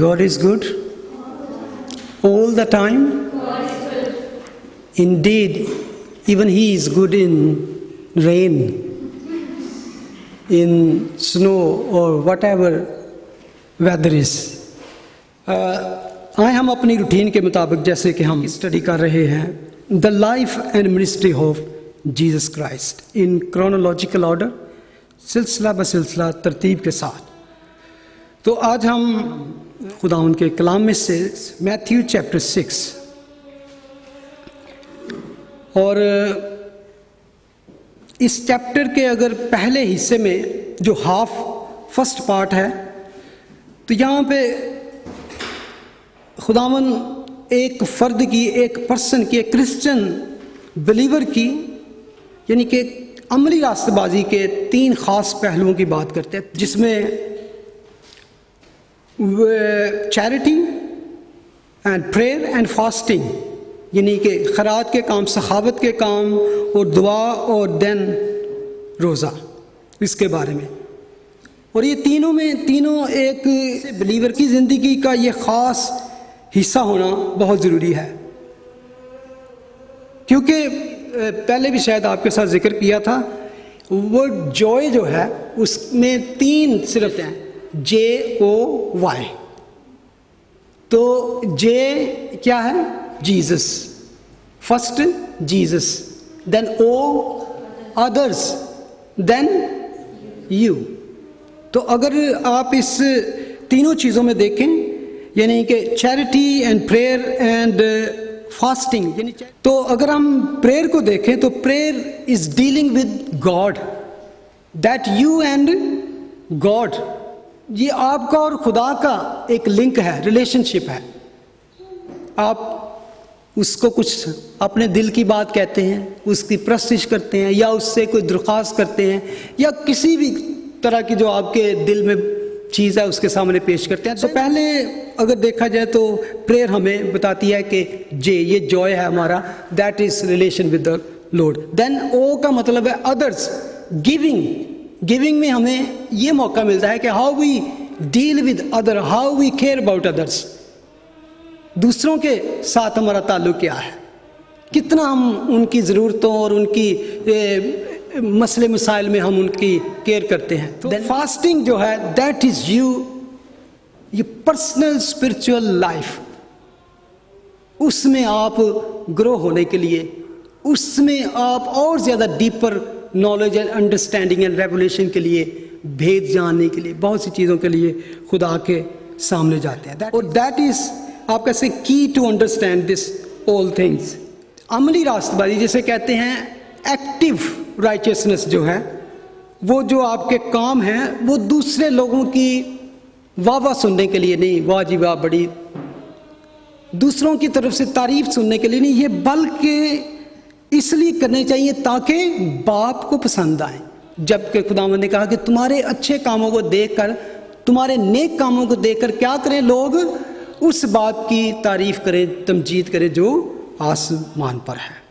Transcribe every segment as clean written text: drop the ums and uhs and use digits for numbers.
God is good all the time. Indeed, even He is good in rain, in snow, or whatever weather is. आए हम अपनी routine के मुताबिक जैसे कि हम स्टडी कर रहे हैं the life and ministry of Jesus Christ in chronological order, सिलसिला ब सिलसिला तरतीब के साथ। तो आज हम खुदा उनके कलाम में से मैथ्यू चैप्टर 6 और इस चैप्टर के अगर पहले हिस्से में जो फर्स्ट पार्ट है, तो यहाँ पे खुदावन एक फ़र्द की, एक पर्सन की, एक क्रिश्चियन बिलीवर की, यानी कि अमली रास्तबाजी के 3 ख़ास पहलुओं की बात करते हैं, जिसमें charity and prayer and fasting, यानी कि खैरात के काम, सखावत के काम और दुआ और देन रोज़ा, इसके बारे में। और ये तीनों एक बिलीवर की ज़िंदगी का ये ख़ास हिस्सा होना बहुत ज़रूरी है, क्योंकि पहले भी शायद आपके साथ जिक्र किया था, वो जॉय जो है उसमें 3 सिर्फ हैं, JOY। तो जे क्या है? Jesus, first Jesus, then O others, then you. तो अगर आप इस तीनों चीज़ों में देखें, यानी कि charity and prayer and fasting, यानी तो अगर हम प्रेयर को देखें तो prayer is dealing with God, that you and God, ये आपका और खुदा का एक लिंक है, रिलेशनशिप है। आप उसको कुछ अपने दिल की बात कहते हैं, उसकी प्रस्तिश करते हैं, या उससे कोई दरख्वास्त करते हैं, या किसी भी तरह की जो आपके दिल में चीज़ है उसके सामने पेश करते हैं। तो पहले अगर देखा जाए तो प्रेयर हमें बताती है कि ये जॉय है हमारा, that is relation with the Lord. Then O का मतलब है अदर्स, गिविंग में हमें ये मौका मिलता है कि how we deal with other, how we care about others, दूसरों के साथ हमारा ताल्लुक क्या है, कितना हम उनकी ज़रूरतों और उनकी मसले मसाइल में हम उनकी केयर करते हैं। तो फास्टिंग जो है, दैट इज ये पर्सनल स्पिरिचुअल लाइफ, उसमें आप ग्रो होने के लिए, उसमें आप और ज़्यादा deeper knowledge and understanding and revelation के लिए, भेद जानने के लिए, बहुत सी चीज़ों के लिए खुदा के सामने जाते हैं। और दैट इज आप कैसे की to understand this all things. अमली रास्तबाजी जिसे कहते हैं, एक्टिव राइचियसनेस जो है, वो जो आपके काम हैं वो दूसरे लोगों की वाह सुनने के लिए नहीं, वाह जी वाह बड़ी, दूसरों की तरफ से तारीफ सुनने के लिए नहीं, ये बल्कि इसलिए करने चाहिए ताकि बाप को पसंद आए। जबकि खुदावंद ने कहा कि तुम्हारे अच्छे कामों को देखकर, तुम्हारे नेक कामों को देखकर क्या करें, लोग उस बात की तारीफ करें, तमजीद करें जो आसमान पर है।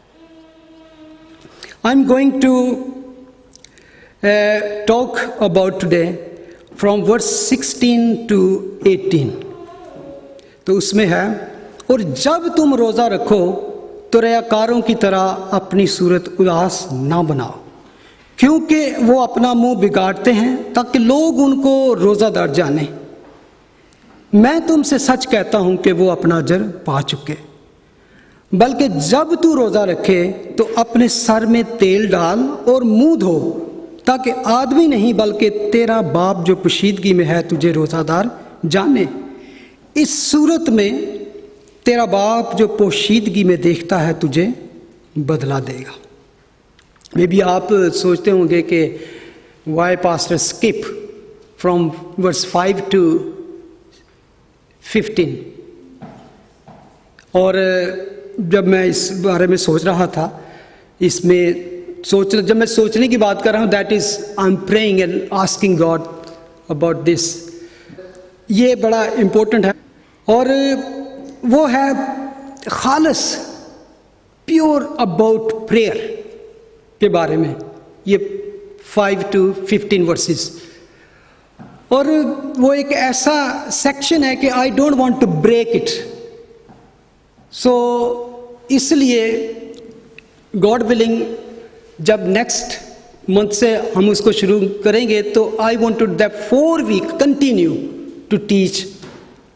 I'm going to talk about today from verse 16 to 18। तो उसमें है, और जब तुम रोज़ा रखो तो रियाकारों की तरह अपनी सूरत उदास ना बनाओ, क्योंकि वो अपना मुंह बिगाड़ते हैं ताकि लोग उनको रोज़ादार जाने। मैं तुमसे सच कहता हूँ कि वो अपना अजर पा चुके। बल्कि जब तू रोज़ा रखे तो अपने सर में तेल डाल और मुंह धो, ताकि आदमी नहीं बल्कि तेरा बाप जो पोशीदगी में है तुझे रोज़ादार जाने। इस सूरत में तेरा बाप जो पोशीदगी में देखता है तुझे बदला देगा। मे बी आप सोचते होंगे कि why pastor skip from verse 5 to 15। और जब मैं इस बारे में सोच रहा था, जब मैं सोचने की बात कर रहा हूँ, that is I am praying and asking God about this, ये बड़ा इम्पोर्टेंट है। और वो है खालस, प्योर अबाउट प्रेयर के बारे में, ये 5 to 15 वर्सेस। और वो एक ऐसा सेक्शन है कि I don't want to break it, so इसलिए गॉड विलिंग जब नेक्स्ट मंथ से हम उसको शुरू करेंगे तो I want to that 4 week continue to teach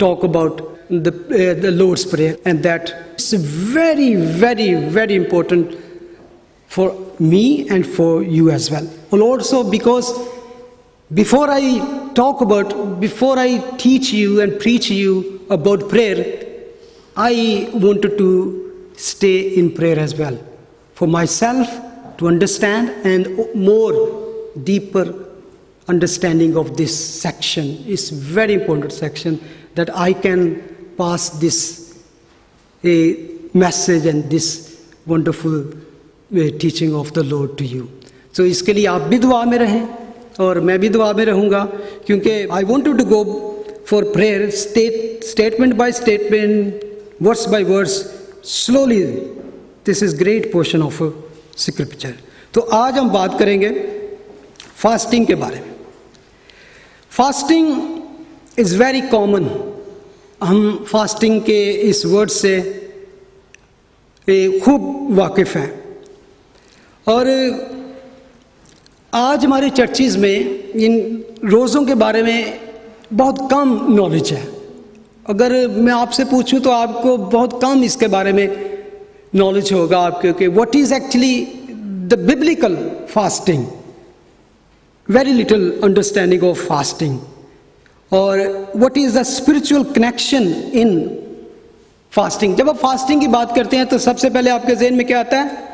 talk about the Lord's Prayer, and that is very, very, very important for me and for you as well. And also because before I teach you and preach you about prayer, I wanted to stay in prayer as well for myself to understand, and more deeper understanding of this section is very important section, that I can pass this message and this wonderful teaching of the Lord to you. So इसके लिए आप भी दुआ में रहें और मैं भी दुआ में रहूँगा, क्योंकि I wanted to go for prayer statement by statement, verse by verse, slowly. This is great portion of scripture. तो आज हम बात करेंगे फास्टिंग के बारे में. Fasting is very common. हम फास्टिंग के इस वर्ड से खूब वाकिफ़ हैं, और आज हमारे चर्चिज़ में इन रोज़ों के बारे में बहुत कम नॉलेज है. अगर मैं आपसे पूछूं तो आपको बहुत कम इसके बारे में नॉलेज होगा आपके, कि what is actually the biblical fasting. Very little understanding of fasting, और what is the spiritual connection in fasting. जब आप फास्टिंग की बात करते हैं तो सबसे पहले आपके ज़हन में क्या आता है?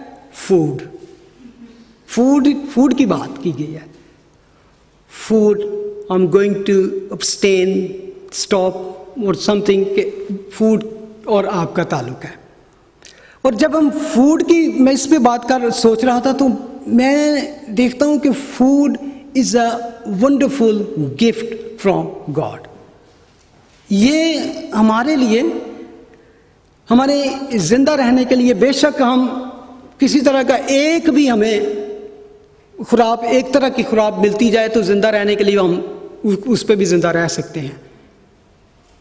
फूड की बात की गई है. Food, I am going to abstain, stop or something के फूड और आपका ताल्लुक है. और जब हम फूड की, मैं इस पे बात कर सोच रहा था, तो मैं देखता हूँ कि food is a wonderful gift from God. ये हमारे लिए, हमारे ज़िंदा रहने के लिए, बेशक हम किसी तरह का एक भी हमें खुराक, एक तरह की खुराक मिलती जाए तो ज़िंदा रहने के लिए हम उस पर भी ज़िंदा रह सकते हैं,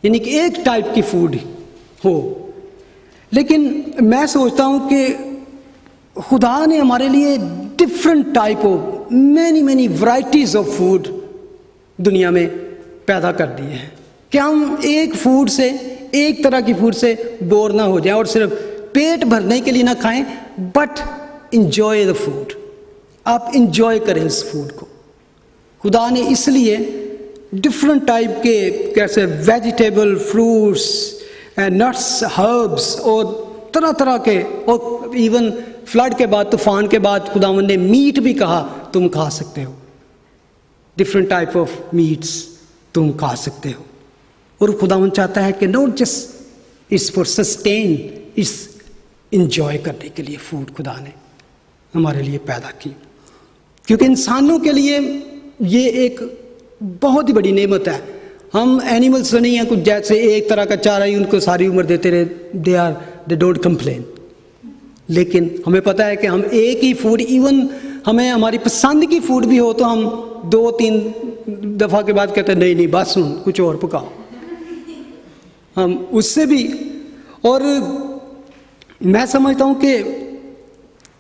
यानी कि एक टाइप की फूड हो. लेकिन मैं सोचता हूँ कि खुदा ने हमारे लिए different type of many varieties of food दुनिया में पैदा कर दिए हैं, कि हम एक फूड से, एक तरह की फूड से बोर ना हो जाए और सिर्फ पेट भरने के लिए ना खाएं, बट इंजॉय द फूड. आप इंजॉय करें इस फूड को. खुदा ने इसलिए डिफरेंट टाइप के, कैसे वेजिटेबल, फ्रूट्स, नट्स, हर्ब्स और तरह तरह के, और इवन फ्लड के बाद, तूफान के बाद खुदावंद ने मीट भी कहा तुम खा सकते हो. डिफरेंट टाइप ऑफ मीट्स तुम खा सकते हो. और खुदावंद चाहता है कि not just it's for sustain, it's enjoy करने के लिए फूड खुदा ने हमारे लिए पैदा की. क्योंकि इंसानों के लिए ये एक बहुत ही बड़ी नेमत है. हम एनिमल्स तो नहीं हैं कुछ जैसे एक तरह का चारा ही उनको सारी उम्र देते रहे, दे डोंट कंप्लेन. लेकिन हमें पता है कि हम एक ही फूड, इवन हमें हमारी पसंद की फूड भी हो तो हम 2-3 दफ़ा के बाद कहते हैं नहीं बस सुन कुछ और पकाओ. हम उससे भी, और मैं समझता हूँ कि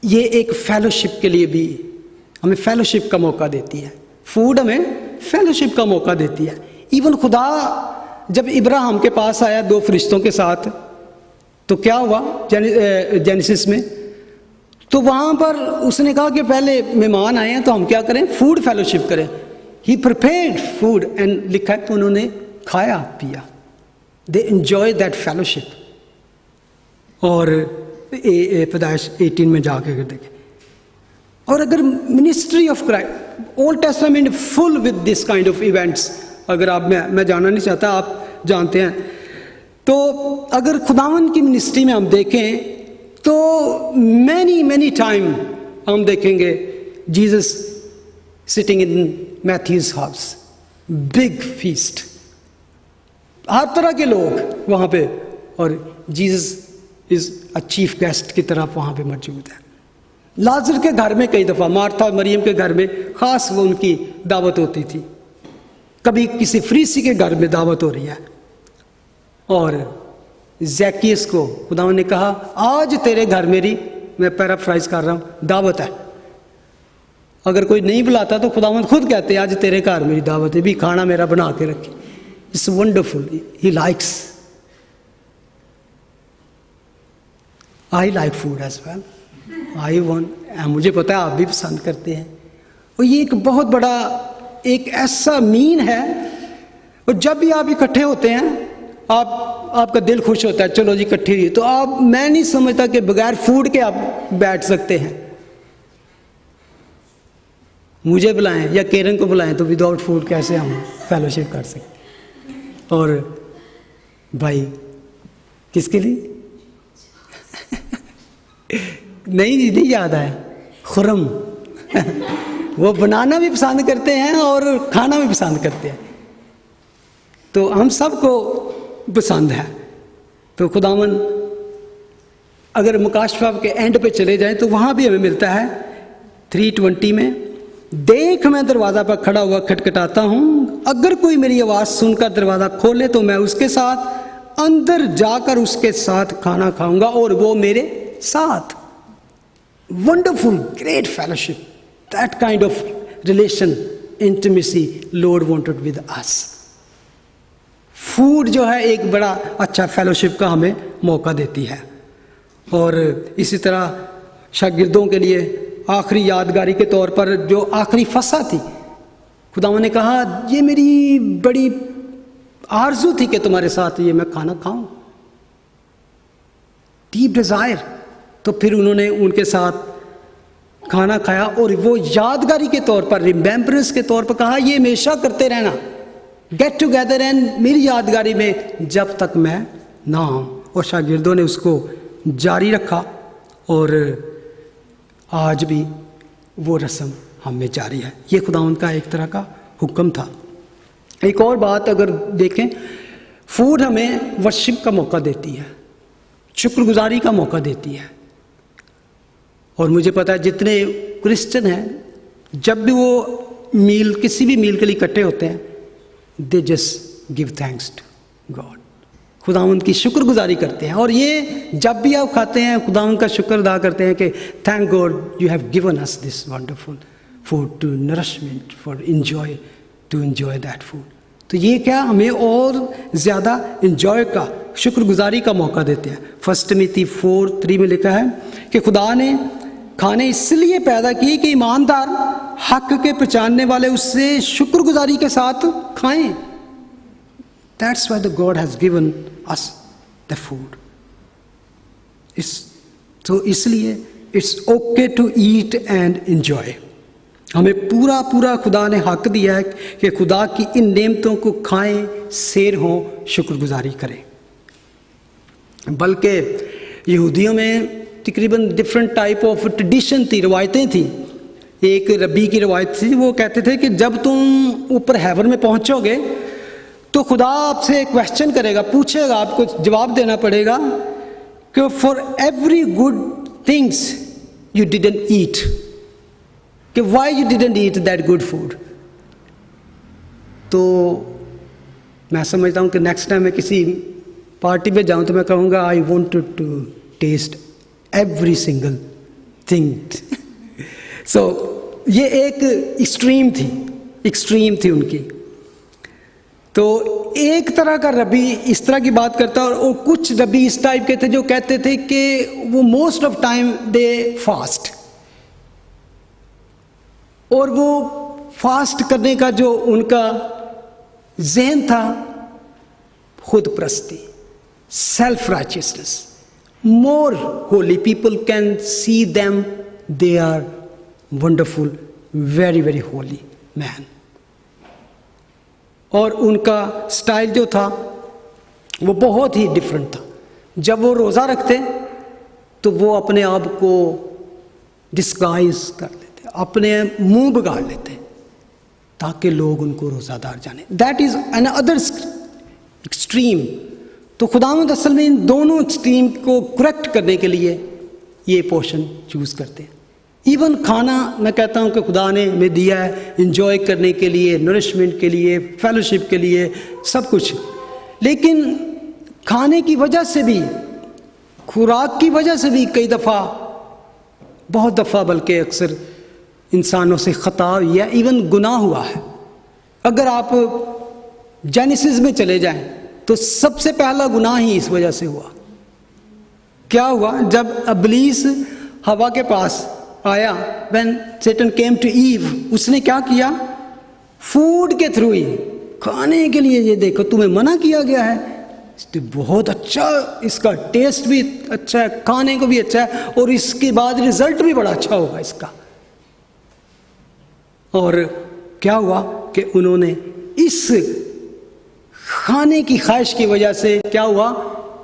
ये एक फेलोशिप के लिए भी हमें फेलोशिप का मौका देती है. फूड हमें फेलोशिप का मौका देती है. इवन खुदा जब इब्राहिम के पास आया 2 फरिश्तों के साथ, तो क्या हुआ जेनेसिस में, तो वहाँ पर उसने कहा कि पहले मेहमान आए हैं तो हम क्या करें, फूड फेलोशिप करें. ही प्रिपेयर्ड फूड एंड लिखा है तो उन्होंने खाया पिया. They enjoy that fellowship. और पैदाइश 18 में जाके देखें. और अगर ministry of Christ, old testament full with this kind of events, अगर आप, मैं जानना नहीं चाहता, आप जानते हैं. तो अगर खुदावन की मिनिस्ट्री में हम देखें तो मैनी टाइम हम देखेंगे Jesus sitting in Matthew's house, big feast, हर तरह के लोग वहाँ पे, और Jesus is a chief guest की तरफ वहाँ पे मौजूद है. लाजर के घर में कई दफ़ा, मार्था मरियम के घर में ख़ास वो उनकी दावत होती थी. कभी किसी फरीसी के घर में दावत हो रही है और ज़ैकियस को खुदावंद ने कहा आज तेरे घर मेरी, मैं पैराफ्राइज कर रहा हूँ, दावत है। अगर कोई नहीं बुलाता तो खुदावंद खुद कहते आज तेरे घर मेरी दावत है, भी खाना मेरा बना के रखे। It's wonderful, he likes, I like food as well, I want, मुझे पता है आप भी पसंद करते हैं। और ये एक बहुत बड़ा एक ऐसा मीन है। और जब भी आप इकट्ठे होते हैं आपका दिल खुश होता है, चलो जी इकट्ठे ही। तो आप, मैं नहीं समझता कि बगैर फूड के आप बैठ सकते हैं। मुझे बुलाएं या केरन को बुलाएं तो विदाउट फूड कैसे हम फेलोशिप कर सकते। और भाई किसके लिए नहीं याद आया, खुरम वो बनाना भी पसंद करते हैं और खाना भी पसंद करते हैं। तो हम सबको पसंद है। तो खुदावन अगर मुकाशफा के एंड पे चले जाएं तो वहाँ भी हमें मिलता है 3:20 में, देख मैं दरवाज़ा पर खड़ा हुआ खटखटाता हूँ, अगर कोई मेरी आवाज़ सुनकर दरवाज़ा खोले तो मैं उसके साथ अंदर जाकर उसके साथ खाना खाऊंगा और वो मेरे साथ। Wonderful, great fellowship, that kind of relation, intimacy Lord wanted with us. Food जो है एक बड़ा अच्छा फेलोशिप का हमें मौका देती है। और इसी तरह शागिर्दों के लिए आखिरी यादगारी के तौर पर जो आखिरी फसा थी, खुदावंद ने कहा ये मेरी बड़ी आरजू थी कि तुम्हारे साथ ये मैं खाना खाऊं, डीप डिजायर। तो फिर उन्होंने उनके साथ खाना खाया और वो यादगारी के तौर पर, रिमेम्बरेंस के तौर पर कहा ये हमेशा करते रहना, गेट टुगेदर एंड मेरी यादगारी में जब तक मैं ना आऊं। और शागिर्दों ने उसको जारी रखा और आज भी वो रस्म हम में जारी है। ये खुदावंद का एक तरह का हुक्म था। एक और बात अगर देखें, फूड हमें वर्शिप का मौका देती है, शुक्रगुजारी का मौका देती है। और मुझे पता है जितने क्रिश्चियन हैं जब भी वो मील, किसी भी मील के लिए इकट्ठे होते हैं, they just give thanks to God, खुदावंद की शुक्रगुजारी करते हैं। और ये जब भी आप खाते हैं खुदावंद का शुक्र अदा करते हैं कि thank God you have given us this wonderful food to nourishment for enjoy, to enjoy that food. तो ये क्या हमें और ज़्यादा एंजॉय का, शुक्रगुजारी का मौका देते हैं। 1 तिमोथी 4:3 में लिखा है कि खुदा ने खाने इसलिए पैदा किए कि ईमानदार, हक के पहचानने वाले उससे शुक्रगुजारी के साथ खाएं। That's why the God has given us the food. तो इसलिए it's okay to eat and enjoy. हमें पूरा पूरा खुदा ने हक दिया है कि खुदा की इन नेमतों को खाएं, सैर हों, शुक्रगुजारी करें। बल्कि यहूदियों में तकरीबन डिफरेंट टाइप ऑफ ट्रेडिशन थी, रवायतें थी। एक रब्बी की रवायत थी, वो कहते थे कि जब तुम ऊपर हेवन में पहुंचोगे तो खुदा आपसे क्वेश्चन करेगा, पूछेगा, आपको जवाब देना पड़ेगा कि for every good things you didn't eat, कि why you didn't eat that good food. तो मैं समझता हूँ कि नेक्स्ट टाइम मैं किसी पार्टी पे जाऊँ तो मैं कहूँगा I wanted to taste every single thing. So ये एक एक्सट्रीम थी उनकी। तो एक तरह का रबी इस तरह की बात करता है और कुछ रबी इस टाइप के थे जो कहते थे कि वो most of time they fast, और वो फास्ट करने का जो उनका ज़हन था, खुद परस्ती, self righteousness. More holy people can see them, they are wonderful, very very holy man. और उनका स्टाइल जो था वो बहुत ही डिफरेंट था। जब वो रोज़ा रखते तो वो अपने आप को डिस्गाइज कर लेते, अपने मुंह बिगाड़ लेते ताकि लोग उनको रोज़ादार जाने। That is an other extreme. तो खुदावंद असल में इन दोनों एक्सट्रीम को करेक्ट करने के लिए ये पोर्शन चूज़ करते हैं इवन खाना मैं कहता हूँ कि खुदा ने हमें दिया है इंजॉय करने के लिए, नरिशमेंट के लिए, फेलोशिप के लिए, सब कुछ, लेकिन खाने की वजह से भी, खुराक की वजह से भी कई दफ़ा, बहुत दफ़ा बल्कि अक्सर इंसानों से खता या इवन गुनाह हुआ है। अगर आप जेनेसिस में चले जाएं तो सबसे पहला गुनाह ही इस वजह से हुआ। क्या हुआ? जब इब्लीस हवा के पास आया, when Satan came to Eve, उसने क्या किया? फूड के थ्रू ही, खाने के लिए, ये देखो तुम्हें मना किया गया है, बहुत अच्छा, इसका टेस्ट भी अच्छा है, खाने को भी अच्छा है, और इसके बाद रिजल्ट भी बड़ा अच्छा होगा इसका। और क्या हुआ कि उन्होंने इस खाने की ख्वाहिश की वजह से क्या हुआ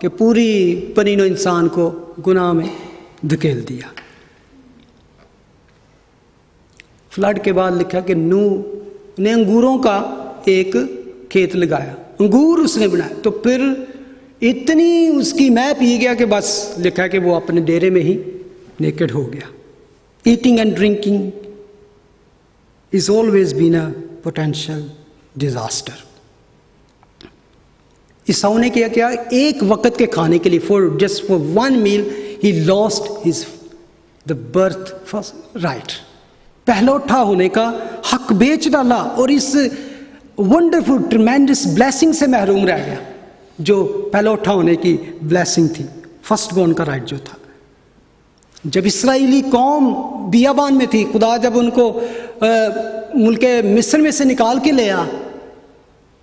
कि पूरी बनीनो इंसान को गुनाह में धकेल दिया। फ्लड के बाद लिखा कि नूह ने अंगूरों का एक खेत लगाया, अंगूर उसने बनाया, तो फिर इतनी उसकी मैं पी गया कि बस लिखा कि वो अपने डेरे में ही नेकेड हो गया। Eating and drinking is always been a potential disaster. Esau ने किया क्या? एक वक्त के खाने के लिए, just for one meal he lost his the birth first right, पहलौठा होने का हक बेच डाला, और इस वंडरफुल ट्रिमेंडस ब्लेसिंग से महरूम रह गया, जो पहलौठा होने की ब्लेसिंग थी, फर्स्ट बॉर्न का राइट जो था। जब इस्राएली कौम बियाबान में थी, खुदा जब उनको मुल्के मिस्र में से निकाल के ले आ,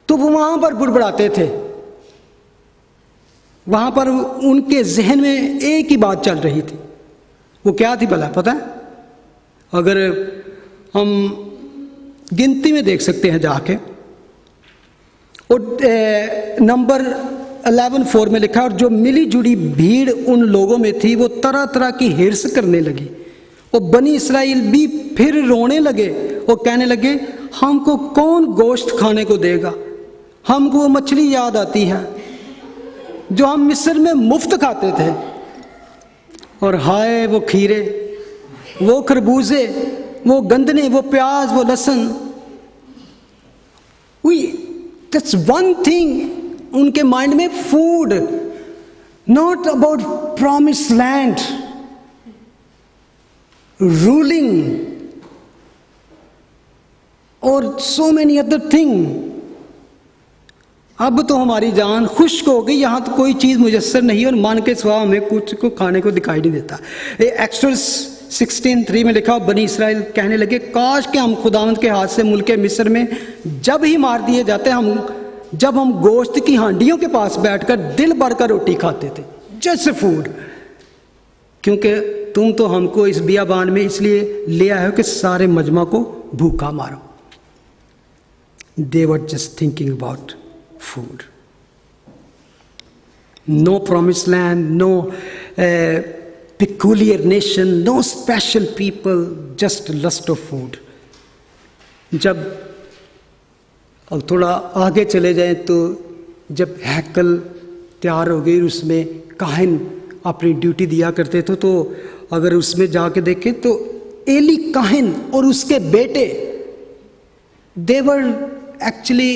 तो वो वहां पर बुड़बड़ाते थे। वहां पर उनके जहन में एक ही बात चल रही थी, वो क्या थी भला पता है? अगर हम गिनती में देख सकते हैं जाके, और नंबर 11:4 में लिखा, और जो मिली जुड़ी भीड़ उन लोगों में थी वो तरह तरह की हिर्स करने लगी, और बनी इसराइल भी फिर रोने लगे और कहने लगे, हमको कौन गोश्त खाने को देगा? हमको वो मछली याद आती है जो हम मिस्र में मुफ्त खाते थे, और हाय वो खीरे, वो खरबूजे, वो गंदने, वो प्याज, वो लहसुन। दैट्स वन थिंग उनके माइंड में, food, not about promise land, ruling और सो मेनी अदर थिंग। अब तो हमारी जान खुश्क हो गई, यहाँ तो कोई चीज़ मुयस्सर नहीं, और मन के सिवा हमें कुछ को खाने को दिखाई नहीं देता। एक्सोडस 16:3 में लिखा, बनी इसराइल कहने लगे, काश कि हम खुदावंद के हाथ से मुल्के मिस्र में जब ही मार दिए जाते, जब हम गोश्त की हांडियों के पास बैठकर दिल भरकर रोटी खाते थे, जैसे फूड, क्योंकि तुम तो हमको इस बियाबान में इसलिए ले आए हो कि सारे मजमा को भूखा मारो। They were just thinking about food. No promised land, no peculiar nation, no special people, just lust of food. जब अब थोड़ा आगे चले जाएं तो जब हैकल तैयार हो गई, उसमें काहिन अपनी ड्यूटी दिया करते थे, तो अगर उसमें जाके देखें तो एली काहिन और उसके बेटे, देवर एक्चुअली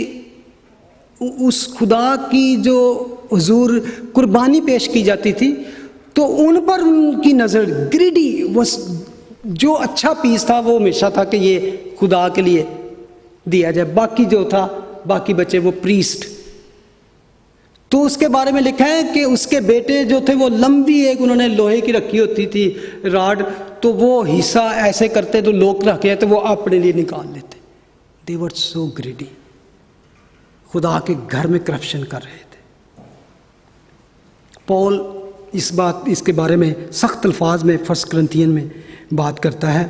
उस खुदा की जो हुजूर कुर्बानी पेश की जाती थी, तो उन पर उनकी नज़र ग्रीडी, वो जो अच्छा पीस था वो हमेशा था कि ये खुदा के लिए दिया जाए, बाकी जो था, बाकी बचे वो प्रीस्ट। तो उसके बारे में लिखा है कि उसके बेटे जो थे वो लंबी एक उन्होंने लोहे की रखी होती थी राड, तो वो हिस्सा ऐसे करते, तो लोग रखे तो वो अपने लिए निकाल लेते। दे वर सो ग्रीडी, खुदा के घर में करप्शन कर रहे थे। पॉल इसके बारे में सख्त अल्फाज में 1 कुरिन्थियन में बात करता है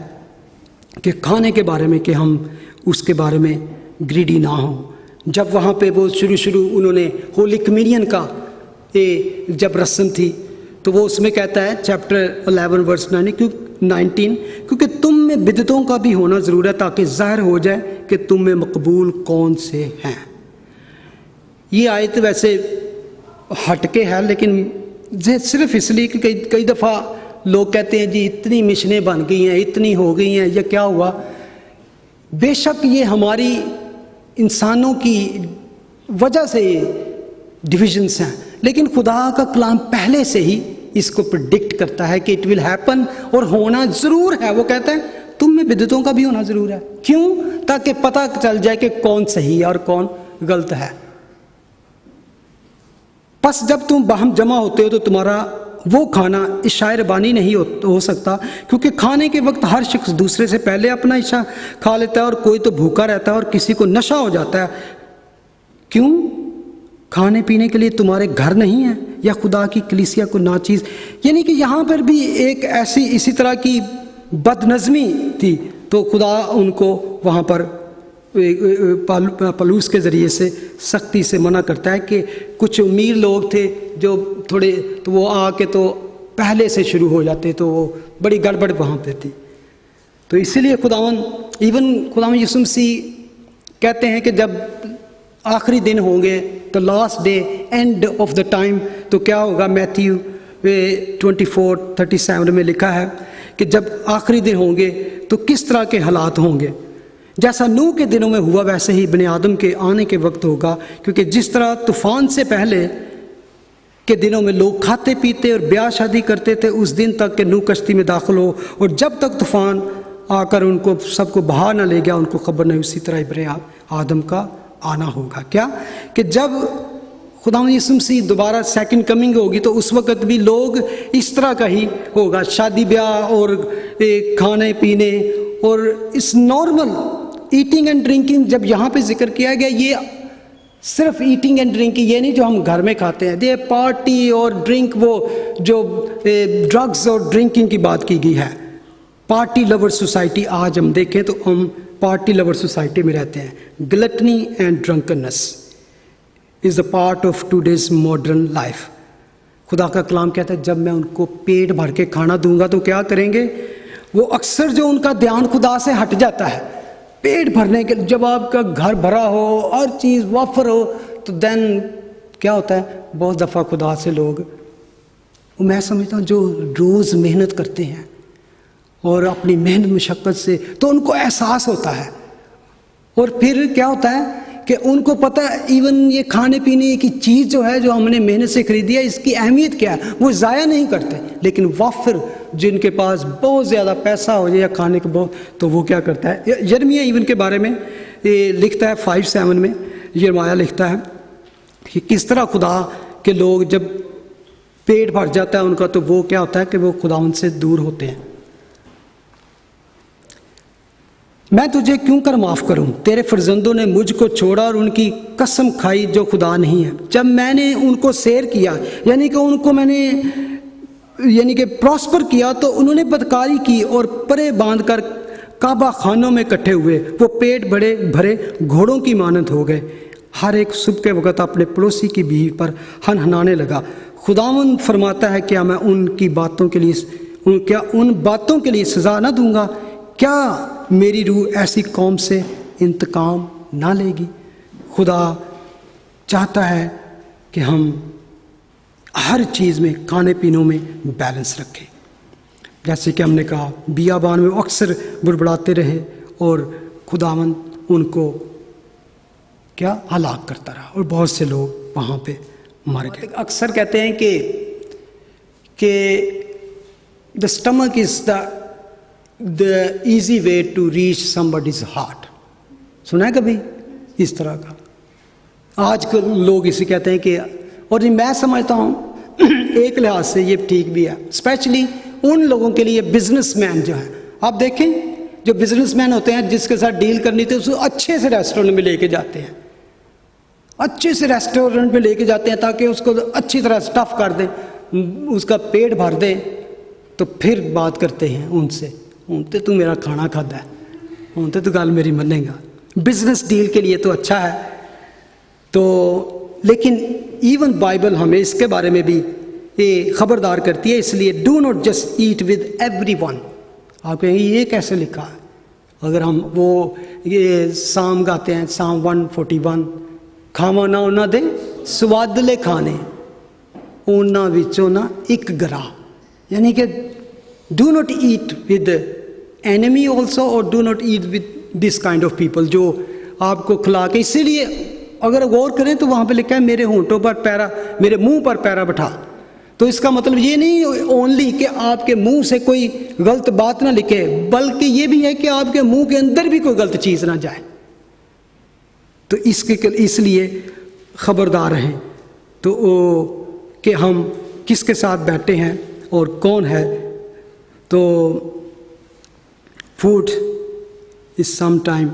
कि खाने के बारे में, कि हम उसके बारे में ग्रीडी ना हो। जब वहाँ पे वो शुरू उन्होंने होली कम्युनियन का जब रस्म थी, तो वो उसमें कहता है चैप्टर 11 वर्स 19, क्योंकि तुम में बिदतों का भी होना ज़रूर है, ताकि ज़ाहिर हो जाए कि तुम में मकबूल कौन से हैं। ये आयत वैसे हटके है, लेकिन सिर्फ इसलिए कि कई दफ़ा लोग कहते हैं जी इतनी मिशनें बन गई हैं, इतनी हो गई हैं, ये क्या हुआ। बेशक ये हमारी इंसानों की वजह से डिविजन्स हैं, लेकिन खुदा का कलाम पहले से ही इसको प्रिडिक्ट करता है कि इट विल हैपन, और होना ज़रूर है। वो कहता है तुम में बिदअतों का भी होना ज़रूर है। क्यों? ताकि पता चल जाए कि कौन सही है और कौन गलत है। बस जब तुम बाहम जमा होते हो तो तुम्हारा वो खाना इशाए रबानी नहीं हो सकता, क्योंकि खाने के वक्त हर शख्स दूसरे से पहले अपना इशा खा लेता है, और कोई तो भूखा रहता है और किसी को नशा हो जाता है। क्यों? खाने पीने के लिए तुम्हारे घर नहीं है, या खुदा की कलीसिया को नाचीज़। यानी कि यहाँ पर भी एक ऐसी इसी तरह की बदनज़मी थी, तो खुदा उनको वहाँ पर पलूस के ज़रिए से सख्ती से मना करता है कि कुछ अमीर लोग थे जो थोड़े, तो वो आके तो पहले से शुरू हो जाते, तो वो बड़ी गड़बड़ वहाँ पे थी। तो इसीलिए खुदावन यीशु मसीह कहते हैं कि जब आखिरी दिन होंगे, तो last day, end of the time, तो क्या होगा। मैथ्यू 24:37 में लिखा है कि जब आखिरी दिन होंगे तो किस तरह के हालात होंगे। जैसा नूह के दिनों में हुआ वैसे ही बने आदम के आने के वक्त होगा, क्योंकि जिस तरह तूफान से पहले के दिनों में लोग खाते पीते और ब्याह शादी करते थे, उस दिन तक कि नूह कश्ती में दाखिल हो, और जब तक तूफान आकर उनको सबको बहा ना ले गया, उनको खबर नहीं, उसी तरह बने आदम का आना होगा। क्या कि जब खुदा यीशु मसीह दोबारा सेकंड कमिंग होगी, तो उस वक़्त भी लोग इस तरह का ही होगा, शादी ब्याह और खाने पीने और इस नॉर्मल ईटिंग एंड ड्रिंकिंग। जब यहाँ पे जिक्र किया गया, ये सिर्फ ईटिंग एंड ड्रिंकिंग, ये नहीं जो हम घर में खाते हैं, ये पार्टी और ड्रिंक, वो जो ड्रग्स और ड्रिंकिंग की बात की गई है। पार्टी लवर सोसाइटी, आज हम देखें तो हम पार्टी लवर सोसाइटी में रहते हैं। Gluttony and drunkenness is a part of today's modern life. खुदा का कलाम कहता है जब मैं उनको पेट भर के खाना दूंगा तो क्या करेंगे। वो अक्सर जो उनका ध्यान खुदा से हट जाता है, पेट भरने के, जब आपका घर भरा हो, हर चीज़ वाफर हो, तो देन क्या होता है, बहुत दफ़ा खुदा से लोग, मैं समझता हूँ जो रोज़ मेहनत करते हैं और अपनी मेहनत मशक्क़त से, तो उनको एहसास होता है, और फिर क्या होता है कि उनको पता है इवन ये खाने पीने की चीज़ जो है, जो हमने मेहनत से खरीदी है, इसकी अहमियत क्या है, वो ज़ाया नहीं करते। लेकिन वाफिर जिनके पास बहुत ज़्यादा पैसा हो जाए या खाने को बहुत, तो वो क्या करता है। यिर्मयाह इवन के बारे में ये लिखता है 5:7 में, यिर्मयाह लिखता है कि किस तरह खुदा के लोग जब पेट भर जाता है उनका, तो वो क्या होता है कि वो खुदा उनसे दूर होते हैं। मैं तुझे क्यों कर माफ़ करूं, तेरे फर्जंदों ने मुझको छोड़ा और उनकी कसम खाई जो खुदा नहीं है। जब मैंने उनको सैर किया, यानी कि उनको मैंने प्रॉस्पर किया, तो उन्होंने बदकारी की और परे बांध कर काबा खानों में इकट्ठे हुए। वो पेट बड़े भरे घोड़ों की मानंद हो गए। हर एक सुबह के वक़्त अपने पड़ोसी की बीवी पर हनहनाने लगा। खुदावंद फरमाता है क्या मैं उनकी बातों के लिए, क्या उन बातों के लिए सज़ा न दूंगा। क्या मेरी रूह ऐसी कौम से इंतकाम ना लेगी। खुदा चाहता है कि हम हर चीज़ में, खाने पीनों में बैलेंस रखें। जैसे कि हमने कहा, बियाबान में अक्सर बुड़बड़ाते रहे और खुदावंद उनको क्या हलाक करता रहा, और बहुत से लोग वहाँ पे मर गए। अक्सर कहते हैं कि the stomach is the easy way to reach somebody's heart. सुना है कभी इस तरह का? आजकल लोग इसे कहते हैं कि, और मैं समझता हूँ एक लिहाज से ये ठीक भी है, स्पेशली उन लोगों के लिए बिजनेसमैन जो हैं। आप देखें जो बिजनेसमैन होते हैं, जिसके साथ डील करनी थी, उसको अच्छे से रेस्टोरेंट में लेके जाते हैं, अच्छे से रेस्टोरेंट में लेके जाते हैं ताकि उसको अच्छी तरह स्टफ़ कर दें, उसका पेट भर दें, तो फिर बात करते हैं उनसे, उनते तू मेरा खाना खाता है, उनते तो गल मेरी मनेगा। बिजनेस डील के लिए तो अच्छा है। तो लेकिन इवन बाइबल हमें इसके बारे में भी ये खबरदार करती है, इसलिए do not just eat with everyone. आप कहेंगे ये कैसे लिखा है? अगर हम वो ये साम गाते हैं, साम 141, खावा ना उन्ना दे स्वादले खाने उन्ना विचों ना एक गरा, यानी कि do not eat with enemy also और do not eat with this kind of people जो आपको खिला के, इसीलिए अगर गौर करें तो वहाँ पे लिखा है मेरे होंठों पर पैरा, मेरे मुंह पर पैरा बैठा। तो इसका मतलब ये नहीं ओनली कि आपके मुंह से कोई गलत बात ना लिखे, बल्कि ये भी है कि आपके मुंह के अंदर भी कोई गलत चीज़ ना जाए। तो इसलिए खबरदार रहें तो कि हम किसके साथ बैठे हैं और कौन है। तो फूड इस सम टाइम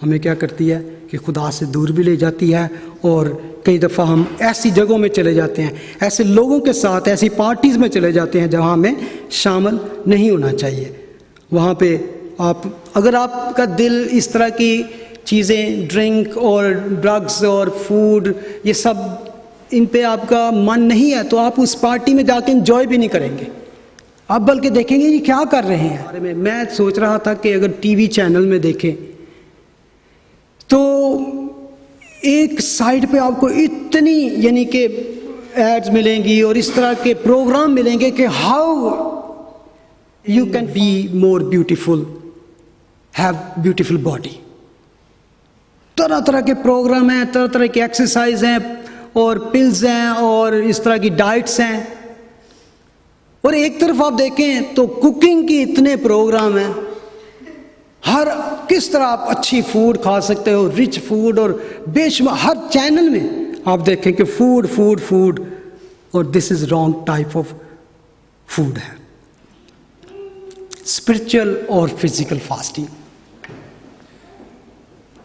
हमें क्या करती है कि खुदा से दूर भी ले जाती है, और कई दफ़ा हम ऐसी जगहों में चले जाते हैं, ऐसे लोगों के साथ, ऐसी पार्टीज़ में चले जाते हैं जहाँ हमें शामिल नहीं होना चाहिए। वहाँ पे अगर आपका दिल इस तरह की चीज़ें, ड्रिंक और ड्रग्स और फूड, ये सब इन पे आपका मन नहीं है, तो आप उस पार्टी में जाके एंजॉय भी नहीं करेंगे। आप बल्कि देखेंगे ये क्या कर रहे हैं। बारे में मैं सोच रहा था कि अगर टीवी चैनल में देखें तो एक साइड पे आपको इतनी यानी कि एड्स मिलेंगी और इस तरह के प्रोग्राम मिलेंगे कि how you can be more beautiful, have beautiful body. तरह तरह के प्रोग्राम हैं, तरह तरह की एक्सरसाइज हैं और पिल्स हैं और इस तरह की डाइट्स हैं। और एक तरफ आप देखें तो कुकिंग की इतने प्रोग्राम हैं, हर किस तरह आप अच्छी फूड खा सकते हो, रिच फूड, और बेशुमार हर चैनल में आप देखें कि फूड फूड फूड, और this is wrong type of food है। स्पिरिचुअल और फिजिकल फास्टिंग,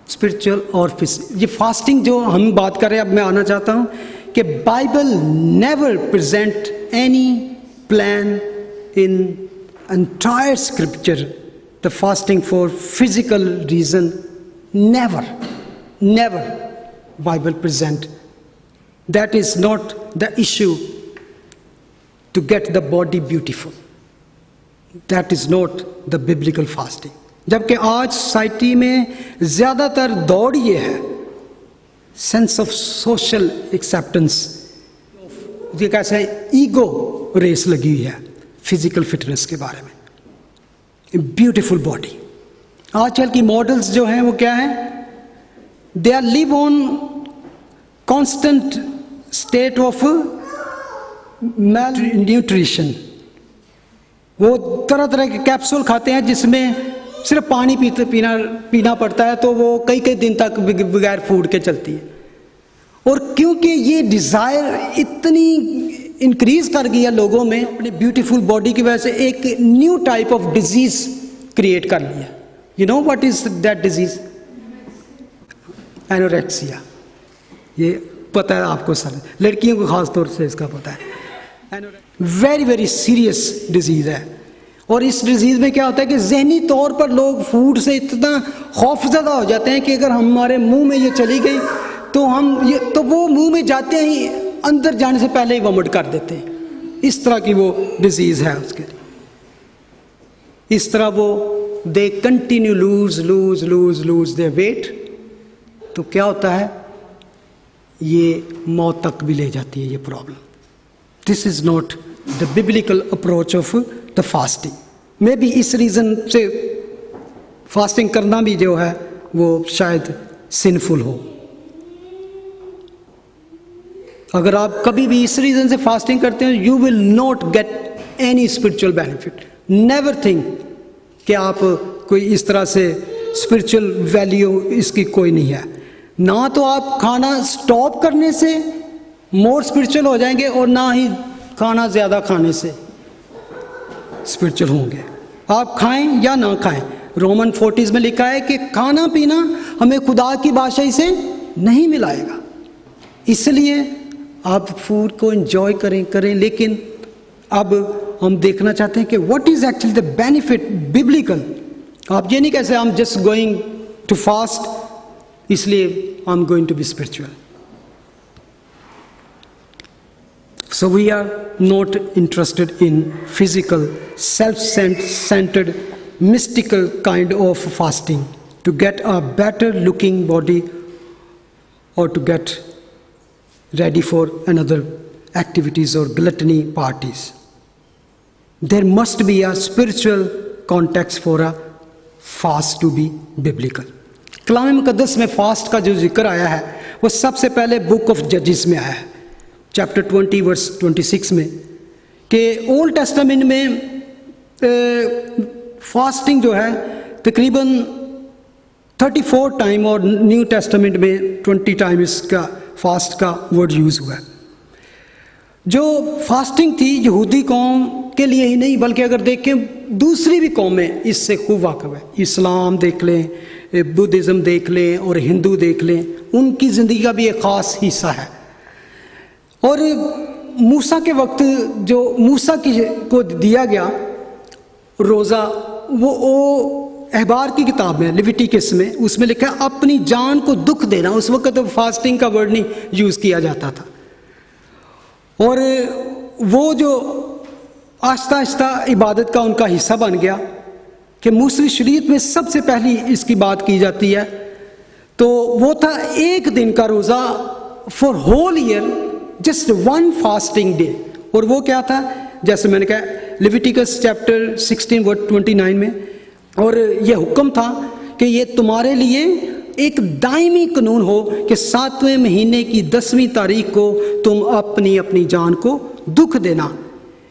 स्पिरिचुअल और ये फास्टिंग जो हम बात कर रहे हैं, अब मैं आना चाहता हूं कि Bible never present any plan in entire scripture the fasting for physical reason, never Bible present. That is not the issue to get the body beautiful. That is not the biblical fasting. जबकि आज society में ज़्यादातर दौड़ ये है sense of social acceptance, ये कैसे है, ईगो रेस लगी हुई है फिजिकल फिटनेस के बारे में, ब्यूटीफुल बॉडी। आजकल की मॉडल्स जो हैं वो क्या हैं, they are live on constant state of malnutrition. वो तरह तरह के कैप्सूल खाते हैं जिसमें सिर्फ पानी पीना पड़ता है, तो वो कई कई दिन तक बगैर फूड के चलती है। और क्योंकि ये डिज़ायर इतनी इंक्रीज कर गया लोगों में अपनी ब्यूटीफुल बॉडी की वजह से, एक new type of disease create कर लिया। You know what is that disease? Anorexia. ये पता है आपको सर, लड़कियों को खास तौर से इसका पता है। वेरी वेरी सीरियस डिजीज है। और इस डिजीज में क्या होता है कि जहनी तौर पर लोग फूड से इतना खौफजदा हो जाते हैं कि अगर हमारे मुंह में ये चली गई तो वो मुंह में जाते ही अंदर जाने से पहले ही वॉमिट कर देते हैं। इस तरह की वो डिजीज है उसके। इस तरह वो they continue lose their weight, तो क्या होता है, ये मौत तक भी ले जाती है ये problem. This is not the biblical approach of the fasting. May be इस रीज़न से फास्टिंग करना भी जो है वो शायद सिंफुल हो। अगर आप कभी भी इस रीज़न से फास्टिंग करते हैं, you will not get any spiritual benefit. Never think कि आप कोई इस तरह से स्पिरिचुअल वैल्यू इसकी कोई नहीं है। ना तो आप खाना स्टॉप करने से मोर स्पिरिचुअल हो जाएंगे, और ना ही खाना ज़्यादा खाने से स्पिरिचुअल होंगे। आप खाएं या ना खाएं, रोमन 40 में लिखा है कि खाना पीना हमें खुदा की बादशाही से नहीं मिलाएगा। इसलिए आप फूड को एंजॉय करें, लेकिन अब हम देखना चाहते हैं कि what is actually the benefit biblical. आप ये नहीं कह सकते I am just going to fast इसलिए I am going to be spiritual. So we are not interested in physical, self-centered, mystical kind of fasting to get a better looking body or to get ready for another activities or gluttony parties. There must be a spiritual context for a fast to be biblical. कलाम मुकद्दस में fast का जो जिक्र आया है वो सबसे पहले बुक ऑफ जजेस में आया है, चैप्टर 20 वर्स 26 में, कि ओल्ड टेस्टामेंट में फास्टिंग जो है तकरीबन 34 टाइम और न्यू टेस्टामेंट में 20 टाइम इसका फास्ट का वर्ड यूज हुआ है। जो फास्टिंग थी यहूदी कौम के लिए ही नहीं बल्कि अगर देखें दूसरी भी कौमें इससे खूब वाकिफ है। इस्लाम देख लें, बुद्धिज़्म देख लें और हिंदू देख लें, उनकी ज़िंदगी का भी एक ख़ास हिस्सा है। और मूसा के वक्त जो मूसा को दिया गया रोज़ा, वो अहबार की किताब में लेविटिकस में उसमें लिखा है अपनी जान को दुख देना। उस वक्त तो फास्टिंग का वर्ड नहीं यूज़ किया जाता था। और वो जो आहिस्ता आहिस्ता इबादत का उनका हिस्सा बन गया कि मूसवी शरीयत में सबसे पहली इसकी बात की जाती है, तो वो था एक दिन का रोज़ा for whole year, just one fasting day. और वो क्या था, जैसे मैंने कहा लेविटिकस चैप्टर 16 वर्स 29 में, और ये हुक्म था कि ये तुम्हारे लिए एक दायमी कानून हो कि 7वें महीने की 10वीं तारीख को तुम अपनी अपनी जान को दुख देना।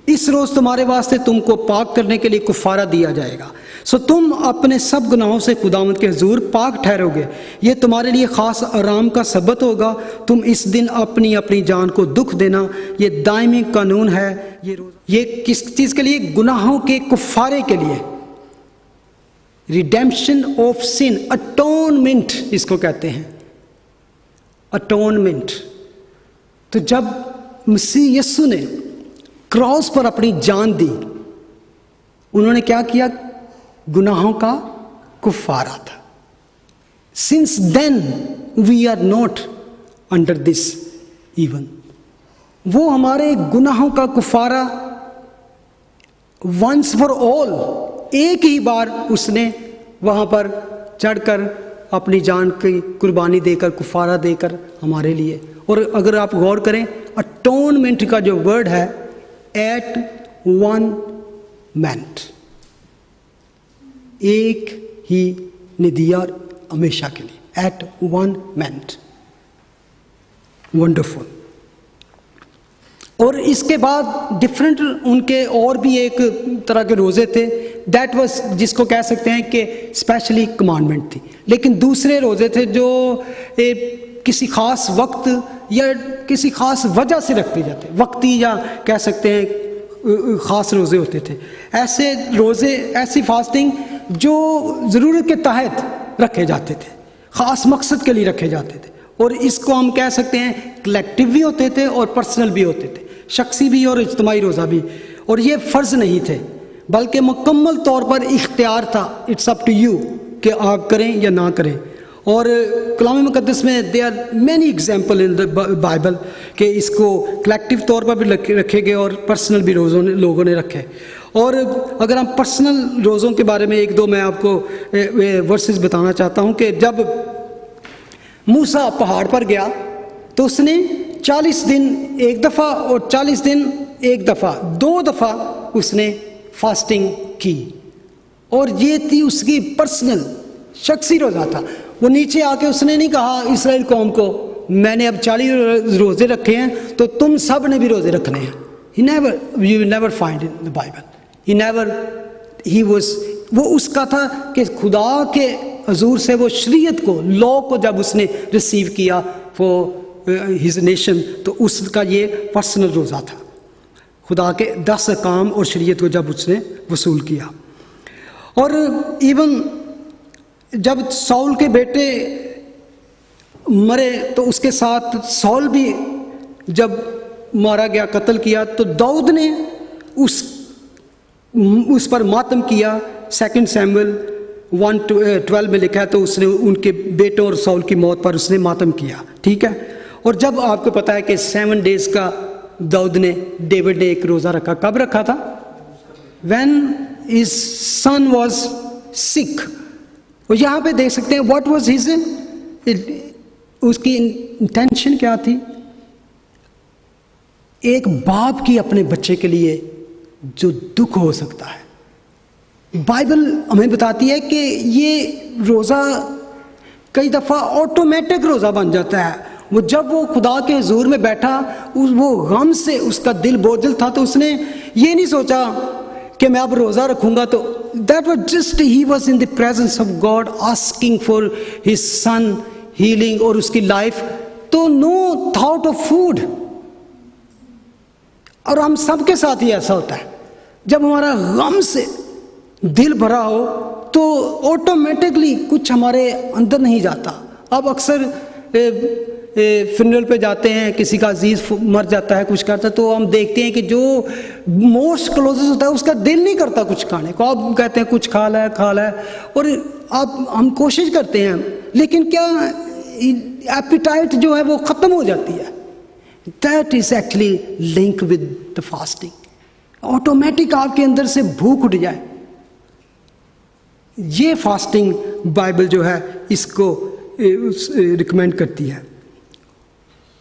इस रोज़ तुम्हारे वास्ते तुमको पाक करने के लिए कुफारा दिया जाएगा। सो तुम अपने सब गुनाहों से खुदावंद के हुजूर पाक ठहरोगे। ये तुम्हारे लिए ख़ास आराम का सबत होगा। तुम इस दिन अपनी अपनी जान को दुख देना। ये दायमी कानून है। ये किस चीज़ के लिए? गुनाहों के कुफारे के लिए। रिडेम्पशन ऑफ सिन, अटोनमेंट इसको कहते हैं, अटोनमेंट। तो जब मसीह यीशु ने क्रॉस पर अपनी जान दी, उन्होंने क्या किया? गुनाहों का कुफारा था। Since then we are not under this even. वो हमारे गुनाहों का कुफारा वंस फॉर ऑल, एक ही बार उसने वहां पर चढ़कर अपनी जान की कुर्बानी देकर, कुफारा देकर हमारे लिए। और अगर आप गौर करें, अटोनमेंट का जो वर्ड है, एट वन मेंट, एक ही ने दिया हमेशा के लिए, एट वन मेंट। वंडरफुल। और इसके बाद डिफरेंट उनके और भी एक तरह के रोज़े थे, दैट वाज, जिसको कह सकते हैं कि स्पेशली कमांडमेंट थी। लेकिन दूसरे रोज़े थे जो किसी ख़ास वक्त या किसी ख़ास वजह से रखते जाते, वक्ती या कह सकते हैं ख़ास रोज़े होते थे। ऐसे रोज़े, ऐसी फास्टिंग जो ज़रूरत के तहत रखे जाते थे, ख़ास मकसद के लिए रखे जाते थे। और इसको हम कह सकते हैं कलेक्टिव भी होते थे और पर्सनल भी होते थे, शख्सी भी और इज्तिमाई रोज़ा भी। और ये फ़र्ज़ नहीं थे बल्कि मुकम्मल तौर पर इख्तियार था। इट्स अप टू यू कि आप करें या ना करें। और कलाम मुकद्दस में they are many example in the Bible कि इसको कलेक्टिव तौर पर भी रखे गए और पर्सनल भी लोगों ने रखे। और अगर हम पर्सनल रोज़ों के बारे में एक दो मैं आपको वर्सेस बताना चाहता हूँ कि जब मूसा पहाड़ पर गया तो उसने 40 दिन एक दफ़ा और 40 दिन एक दफ़ा, 2 दफ़ा उसने फास्टिंग की। और ये थी उसकी पर्सनल शख्सी रोज़ा था। वो नीचे आके उसने नहीं कहा इसराइल कौम को मैंने अब 40 रोज़े रखे हैं तो तुम सब ने भी रोज़े रखने हैं। He never, you will never find in the Bible. He never, he was, वो उसका था कि खुदा के हजूर से वो शरीयत को, लॉ को जब उसने रिसीव किया फॉर हिज नेशन, तो उसका ये पर्सनल रोज़ा था। खुदा के 10 काम और शरीयत को जब उसने वसूल किया। और इवन जब सौल के बेटे मरे तो उसके साथ सौल भी जब मारा गया, कत्ल किया, तो दाऊद ने उस पर मातम किया। 2 सैमुएल 1:12 में लिखा है, तो उसने उनके बेटों और सौल की मौत पर उसने मातम किया। ठीक है। और जब आपको पता है कि 7 डेज का दाऊद ने, डेविड ने एक रोज़ा रखा। कब रखा था? When his son was sick। और यहाँ पे देख सकते हैं व्हाट वाज हिज, उसकी इंटेंशन क्या थी? एक बाप की अपने बच्चे के लिए जो दुख हो सकता है। बाइबल हमें बताती है कि ये रोज़ा कई दफ़ा ऑटोमेटिक रोज़ा बन जाता है। वो जब वो खुदा के हुजूर में बैठा, वो गम से उसका दिल बोझल था, तो उसने ये नहीं सोचा कि मैं अब रोज़ा रखूँगा। तो that was just he was in the presence of God asking for his son healing और उसकी लाइफ, तो नो थॉट ऑफ फूड। और हम सबके साथ ही ऐसा होता है, जब हमारा गम से दिल भरा हो तो ऑटोमेटिकली कुछ हमारे अंदर नहीं जाता। अब अक्सर फ्यूनरल पे जाते हैं, किसी का अजीज मर जाता है, कुछ करता है, तो हम देखते हैं कि जो मोस्ट क्लोजेस्ट होता है उसका दिल नहीं करता कुछ खाने को। आप कहते हैं कुछ खा ला है, और आप हम कोशिश करते हैं, लेकिन क्या एपिटाइट जो है वो ख़त्म हो जाती है। That is actually link with the fasting. Automatic आपके अंदर से भूख उठ जाए, ये फास्टिंग बाइबल जो है इसको रिकमेंड करती है।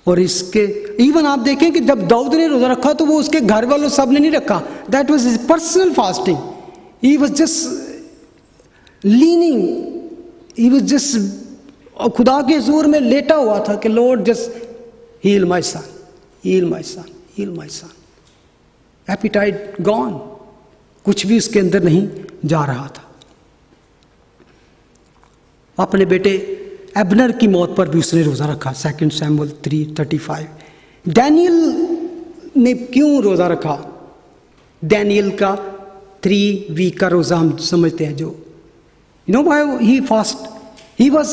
और इसके इवन आप देखें कि जब दाऊद ने रोज़ा रखा तो वो उसके घर वालों सब ने नहीं रखा। That was his personal fasting. He was just leaning, he was just खुदा के हुजूर में लेटा हुआ था कि Lord just heal my son, heal my son, heal my son. Appetite gone, कुछ भी उसके अंदर नहीं जा रहा था। अपने बेटे एबनर की मौत पर भी उसने रोज़ा रखा, 2 शमूएल 3:35। डैनियल ने क्यों रोज़ा रखा? डैनियल का 3 वीक का रोज़ा हम समझते हैं, जो you know why he fast, he was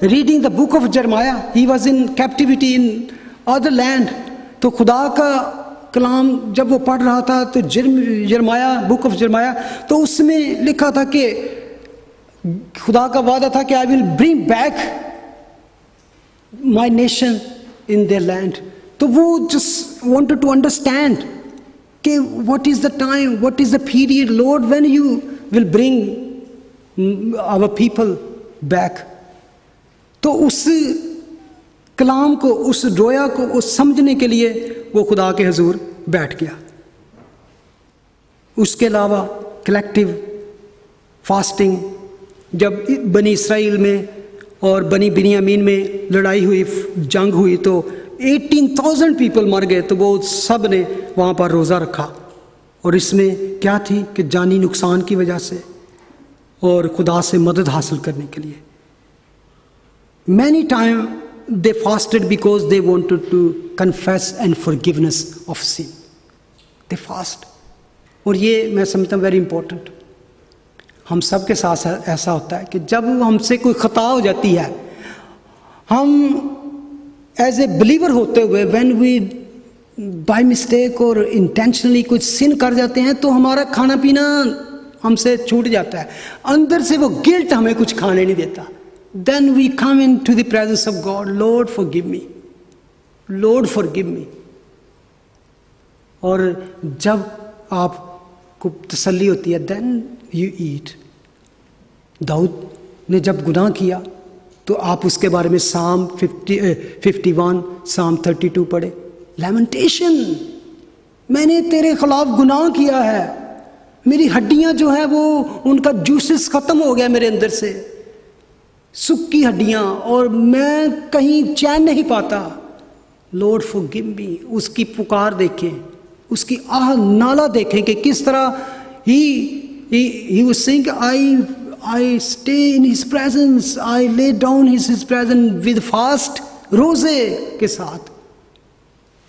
reading the book of Jeremiah, he was in captivity in other land. तो खुदा का कलाम जब वो पढ़ रहा था तो जरमाया, बुक ऑफ जरमाया, तो उसमें लिखा था कि खुदा का वादा था कि I will bring back my nation in their land. तो वो जस्ट वांटेड टू अंडरस्टैंड कि what is the time, what is the period Lord when you will bring our people back. तो उस कलाम को, उस रोया को, उस समझने के लिए वो खुदा के हुजूर बैठ गया। उसके अलावा कलेक्टिव फास्टिंग, जब बनी इसराइल में और बनी बिन्यामीन में लड़ाई हुई, जंग हुई, तो 18,000 पीपल मर गए, तो वो सब ने वहाँ पर रोज़ा रखा। और इसमें क्या थी कि जानी नुकसान की वजह से और खुदा से मदद हासिल करने के लिए। Many time they fasted because they wanted to confess and forgiveness of sin. They fast. और ये मैं समझता हूँ वेरी इंपॉर्टेंट। हम सब के साथ ऐसा होता है कि जब हमसे कोई खता हो जाती है, हम एज ए बिलीवर होते हुए व्हेन वी बाय मिस्टेक और इंटेंशनली कुछ सिन कर जाते हैं, तो हमारा खाना पीना हमसे छूट जाता है। अंदर से वो गिल्ट हमें कुछ खाने नहीं देता। Then we come into the presence of God, Lord forgive me, Lord forgive me. और जब आपको तसल्ली होती है, देन यू ईट। दाऊद ने जब गुनाह किया तो आप उसके बारे में साम 51, साम 32 पढ़े। लैमेंटेशन, मैंने तेरे खिलाफ गुनाह किया है, मेरी हड्डियां जो है वो उनका जूसेस खत्म हो गया मेरे अंदर से, सूखी हड्डियां, और मैं कहीं चैन नहीं पाता। लॉर्ड फॉरगिव मी। उसकी पुकार देखें, उसकी आह नाला देखें कि किस तरह he was saying, I stay in his presence, I lay down his presence with fast, रोज़े के साथ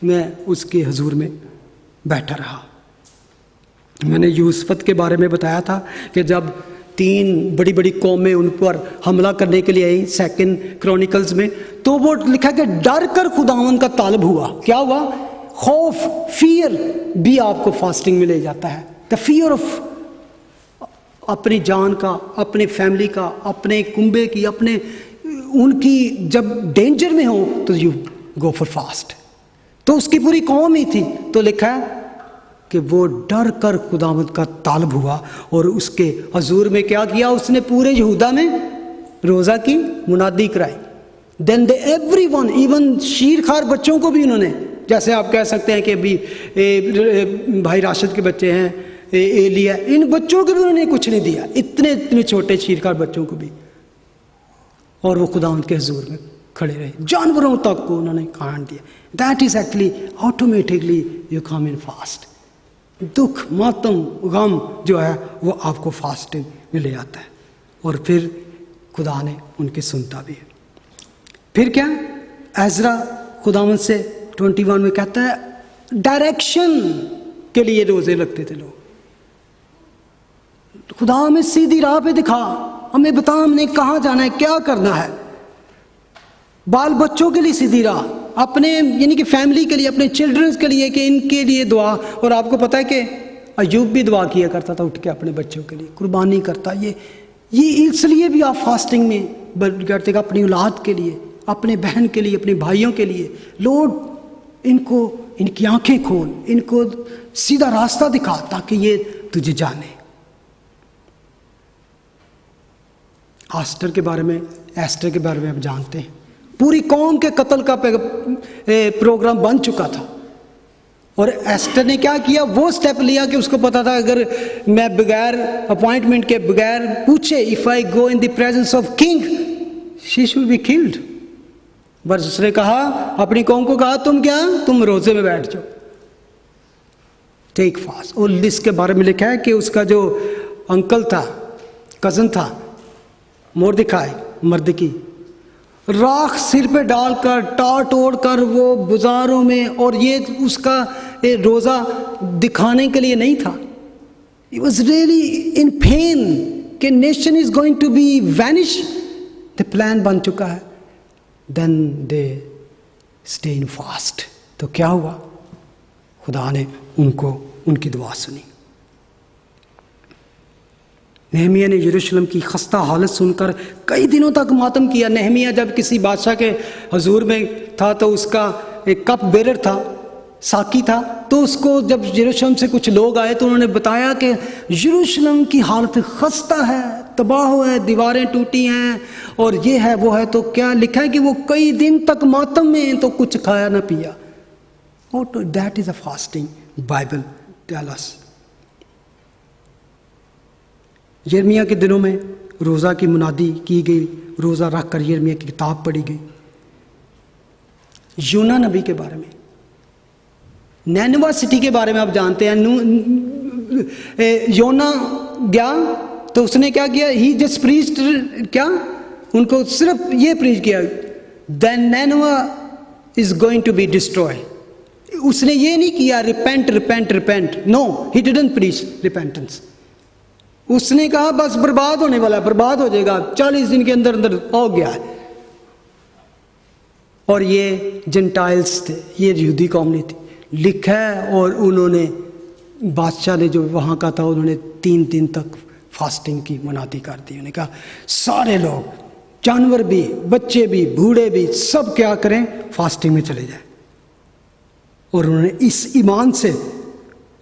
मैं उसके हुजूर में बैठा रहा। मैंने यूसुफ के बारे में बताया था कि जब 3 बड़ी बड़ी कौमें उन पर हमला करने के लिए आई 2 क्रॉनिकल्स में, तो वो लिखा कि डर कर खुदावन का तालब हुआ। क्या हुआ? खौफ, फियर भी आपको फास्टिंग में ले जाता है। द फियर ऑफ अपनी जान का, अपने फैमिली का, अपने कुंबे की, अपने उनकी जब डेंजर में हो तो यू गो फॉर फास्ट। तो उसकी पूरी कौम ही थी, तो लिखा है कि वो डर कर खुदावंद का तालब हुआ और उसके हजूर में क्या किया? उसने पूरे यहूदा में रोज़ा की मुनादी कराई। देन दे एवरीवन, इवन शीरखार बच्चों को भी उन्होंने जैसे आप कह सकते हैं कि अभी भाई राशिद के बच्चे हैं, एलिया, इन बच्चों को भी उन्होंने कुछ नहीं दिया, इतने इतने छोटे चीरकार बच्चों को भी, और वो खुदा उनके हुजूर में खड़े रहे। जानवरों तक को उन्होंने खान दिया। That is actually automatically you come in fast. दुख, मातम, गम जो है वो आपको फास्टिंग में ले आता है, और फिर खुदा ने उनकी सुनता भी है। फिर क्या, एजरा खुदावंद से 21 में कहता है डायरेक्शन के लिए रोजे लगते थे लोग। खुदा हमें सीधी राह पे दिखा, हमें बता हमने कहाँ जाना है, क्या करना है। बाल बच्चों के लिए सीधी राह, अपने यानी कि फैमिली के लिए, अपने चिल्ड्रंस के लिए, कि इनके लिए दुआ। और आपको पता है कि अय्यूब भी दुआ किया करता था उठ के अपने बच्चों के लिए, कुर्बानी करता। ये इसलिए भी आप फास्टिंग में करते, अपनी औलाद के लिए, अपने बहन के लिए, अपने भाइयों के लिए। लॉर्ड इनको, इनकी आंखें खोल, इनको सीधा रास्ता दिखा ताकि ये तुझे जाने। एस्टर के बारे में आप जानते हैं, पूरी कौम के कत्ल का प्रोग्राम बन चुका था, और एस्टर ने क्या किया, वो स्टेप लिया कि उसको पता था अगर मैं बगैर अपॉइंटमेंट के, बगैर पूछे, if I go in the presence of king she should be killed. बस उसने कहा, अपनी कौम को कहा, तुम रोजे में बैठ जाओ, टेक फास्ट। और लिस्ट के बारे में लिखा है कि उसका जो अंकल था, कजन था, मोर्दखाई, मर्दकी, राख सिर पे डालकर, टाट ओढ़ कर वो बाजारों में, और ये उसका रोज़ा दिखाने के लिए नहीं था। He was really in pain कि nation is going to be vanish. The plan बन चुका है। Then they stay in fast. तो क्या हुआ, खुदा ने उनकी दुआ सुनी। नेहमिया ने यरूशलेम की खस्ता हालत सुनकर कई दिनों तक मातम किया। नेहमिया जब किसी बादशाह के हुजूर में था तो उसका एक कप बेरर था, साकी था, तो उसको जब यरूशलेम से कुछ लोग आए तो उन्होंने बताया कि यरूशलेम की हालत खस्ता है, तबाह है, दीवारें टूटी हैं और ये है वो है। तो क्या लिखा है कि वो कई दिन तक मातम में, तो कुछ खाया ना पिया। That is a fasting Bible tell us. यिर्मयाह के दिनों में रोज़ा की मुनादी की गई, रोज़ा रख कर यिर्मयाह की किताब पढ़ी गई। योना नबी के बारे में, नैनवा सिटी के बारे में आप जानते हैं। योना गया तो उसने क्या किया, ही जस्ट प्रीच्ड, क्या उनको सिर्फ ये प्रीच किया, then Nineveh is going to be destroy. उसने ये नहीं किया repent repent repent, no, he didn't preach repentance. उसने कहा बस बर्बाद होने वाला है, बर्बाद हो जाएगा, 40 दिन के अंदर अंदर हो गया है। और ये जेंटाइल्स थे, ये यहूदी कौम नहीं थी, लिखा है। और उन्होंने, बादशाह ने जो वहाँ का था, उन्होंने 3 दिन तक फास्टिंग की मुनादी कर दी। उन्होंने कहा सारे लोग, जानवर भी, बच्चे भी, बूढ़े भी, सब क्या करें, फास्टिंग में चले जाए। और उन्होंने इस ईमान से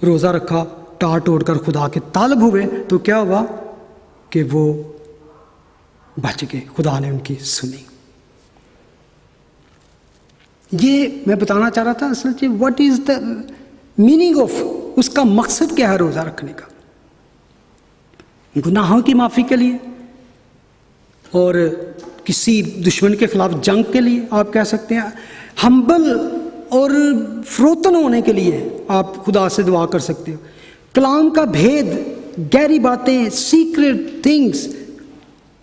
रोज़ा रखा, टाट ओढ़ कर खुदा के तालब हुए। तो क्या हुआ कि वो बच गए, खुदा ने उनकी सुनी। ये मैं बताना चाह रहा था असल में, what is the meaning of, उसका मकसद क्या है रोज़ा रखने का। गुनाहों की माफ़ी के लिए और किसी दुश्मन के खिलाफ जंग के लिए, आप कह सकते हैं हम्बल और फ्रोतन होने के लिए आप खुदा से दुआ कर सकते हो। कलाम का भेद, गहरी बातें, सीक्रेट थिंग्स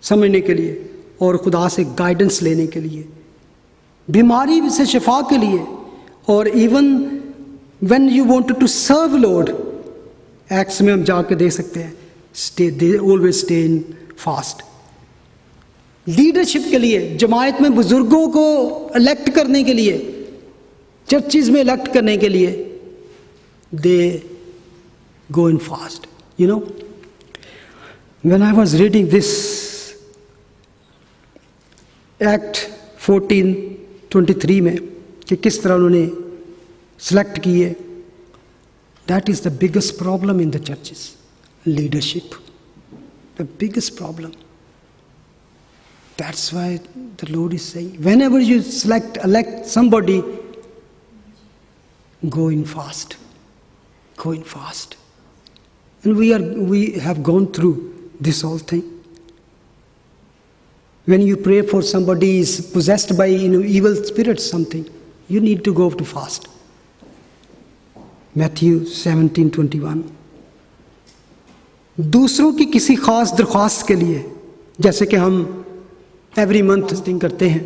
समझने के लिए और खुदा से गाइडेंस लेने के लिए, बीमारी से शिफा के लिए, और even when you want to serve Lord, Acts में हम जाके देख सकते हैं, they always stay in fast. Leadership के लिए, जमायत में बुजुर्गों को इलेक्ट करने के लिए, चर्चिज में इलेक्ट करने के लिए, दे go in fast. You know, when I was reading this Act 14:23 में कि किस तरह उन्होंने select किए, that is the biggest problem in the churches, leadership, the biggest problem. That's why the Lord is saying, whenever you elect somebody, go in fast. Go in fast. And we have gone through this whole thing. When you pray for somebody is possessed by evil spirits, something, you need to go to fast. Matthew 17:21. दूसरों की किसी खास दरख्वास्त के लिए, जैसे कि हम एवरी मंथ फास्टिंग करते हैं,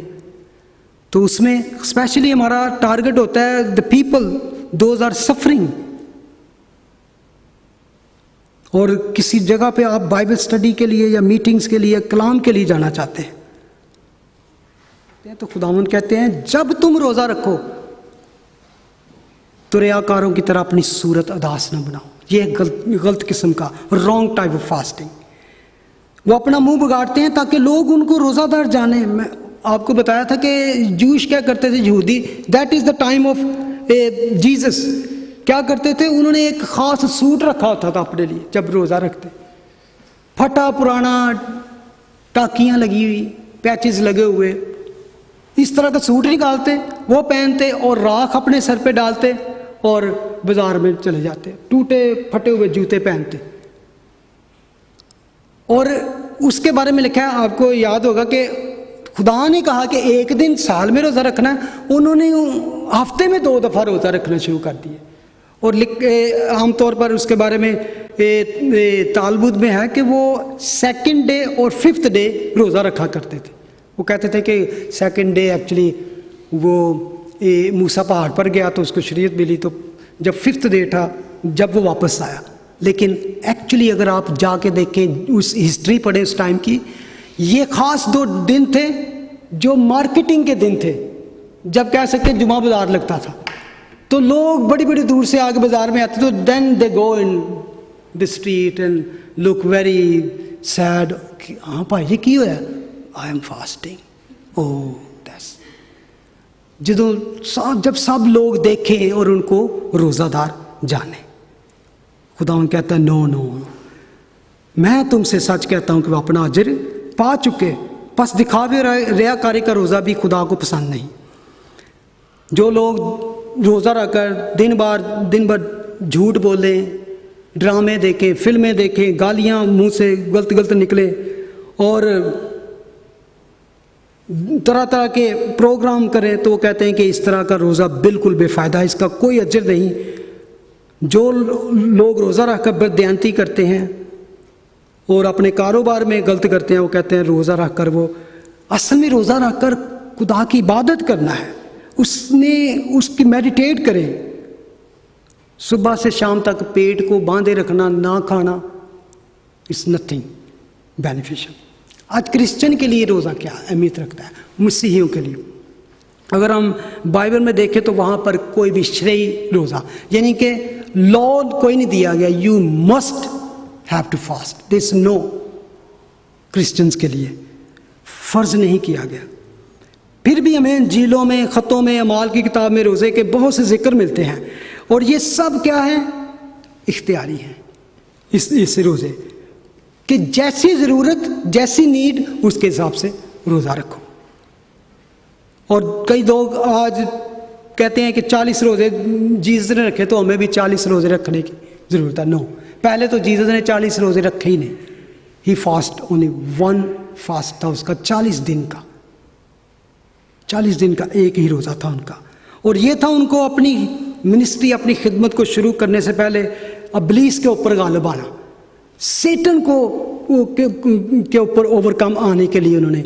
तो उसमें स्पेशली हमारा टारगेट होता है the people those are suffering. और किसी जगह पे आप बाइबल स्टडी के लिए या मीटिंग्स के लिए, कलाम के लिए जाना चाहते हैं, तो खुदावंद कहते हैं जब तुम रोज़ा रखो तो रियाकारों की तरह अपनी सूरत अदास न बनाओ। ये गलत किस्म का रॉन्ग टाइप ऑफ फास्टिंग। वो अपना मुंह बिगाड़ते हैं ताकि लोग उनको रोज़ादार जाने। मैं आपको बताया था कि जूश क्या करते थे, यहूदी, that is the time of Jesus, क्या करते थे, उन्होंने एक ख़ास सूट रखा होता था अपने लिए जब रोज़ा रखते, फटा पुराना, टाकियाँ लगी हुई, पैचेस लगे हुए, इस तरह का सूट निकालते, वो पहनते और राख अपने सर पे डालते और बाजार में चले जाते, टूटे फटे हुए जूते पहनते। और उसके बारे में लिखा है, आपको याद होगा कि खुदा ने कहा कि एक दिन साल में रोज़ा रखना है, उन्होंने हफ्ते में 2 दफ़ा रोज़ा रखना शुरू कर दिए। और आमतौर पर उसके बारे में तालमुद में है कि वो 2nd डे और 5th डे रोज़ा रखा करते थे। वो कहते थे कि 2nd डे एक्चुअली वो मूसा पहाड़ पर गया तो उसको शरीयत मिली, तो जब 5th डे था जब वो वापस आया। लेकिन एक्चुअली अगर आप जाके देखें, उस हिस्ट्री पढ़ें उस टाइम की, ये ख़ास 2 दिन थे जो मार्केटिंग के दिन थे, जब कह सकते जुमा बाजार लगता था, तो लोग बड़ी बड़ी दूर से आके बाजार में आते, तो then they go in the street and look very sad. हाँ भाई जी की होया, I am fasting. Oh that's, जब सब लोग देखें और उनको रोज़ादार जाने, खुदा कहता है नो नो, मैं तुमसे सच कहता हूँ कि वो अपना अजर पा चुके, बस दिखावे रियाकारी का रोज़ा भी खुदा को पसंद नहीं। जो लोग रोज़ा रखकर दिन भर झूठ बोले, ड्रामे देखें, फिल्में देखें, गालियाँ मुंह से गलत निकले और तरह तरह के प्रोग्राम करें, तो वो कहते हैं कि इस तरह का रोज़ा बिल्कुल बेफ़ायदा है, इसका कोई अजर नहीं। जो लोग रोज़ा रखकर बददयांती करते हैं और अपने कारोबार में गलत करते हैं, वो कहते हैं रोज़ा रखकर, वो असल में रोज़ा रखकर खुदा की इबादत करना है, उसकी मेडिटेट करें। सुबह से शाम तक पेट को बांधे रखना, ना खाना, इज़ नथिंग बेनिफिशियल। आज क्रिश्चियन के लिए रोज़ा क्या अहमियत रखता है, मसीहियों के लिए अगर हम बाइबल में देखें तो वहाँ पर कोई भी श्रेय रोज़ा, यानी कि लॉ कोई नहीं दिया गया, you must have to fast, this no, Christians के लिए फ़र्ज नहीं किया गया। फिर भी हमें झीलों में, ख़तों में, अमाल की किताब में रोज़े के बहुत से जिक्र मिलते हैं, और ये सब क्या है, इख्तियारी है इस रोज़े कि जैसी ज़रूरत, जैसी नीड, उसके हिसाब से रोज़ा रखो। और कई लोग आज कहते हैं कि 40 रोज़े जीसस ने रखे तो हमें भी 40 रोज़े रखने की ज़रूरत है। नो, पहले तो जीसस ने 40 रोज़े रखे ही नहीं, ही फास्ट ओनली 1 फास्ट था उसका, 40 दिन का, 40 दिन का एक ही रोज़ा था उनका। और ये था उनको अपनी मिनिस्ट्री, अपनी खिदमत को शुरू करने से पहले इब्लीस के ऊपर गालिब आना, सेटन को के ऊपर ओवरकम आने के लिए उन्होंने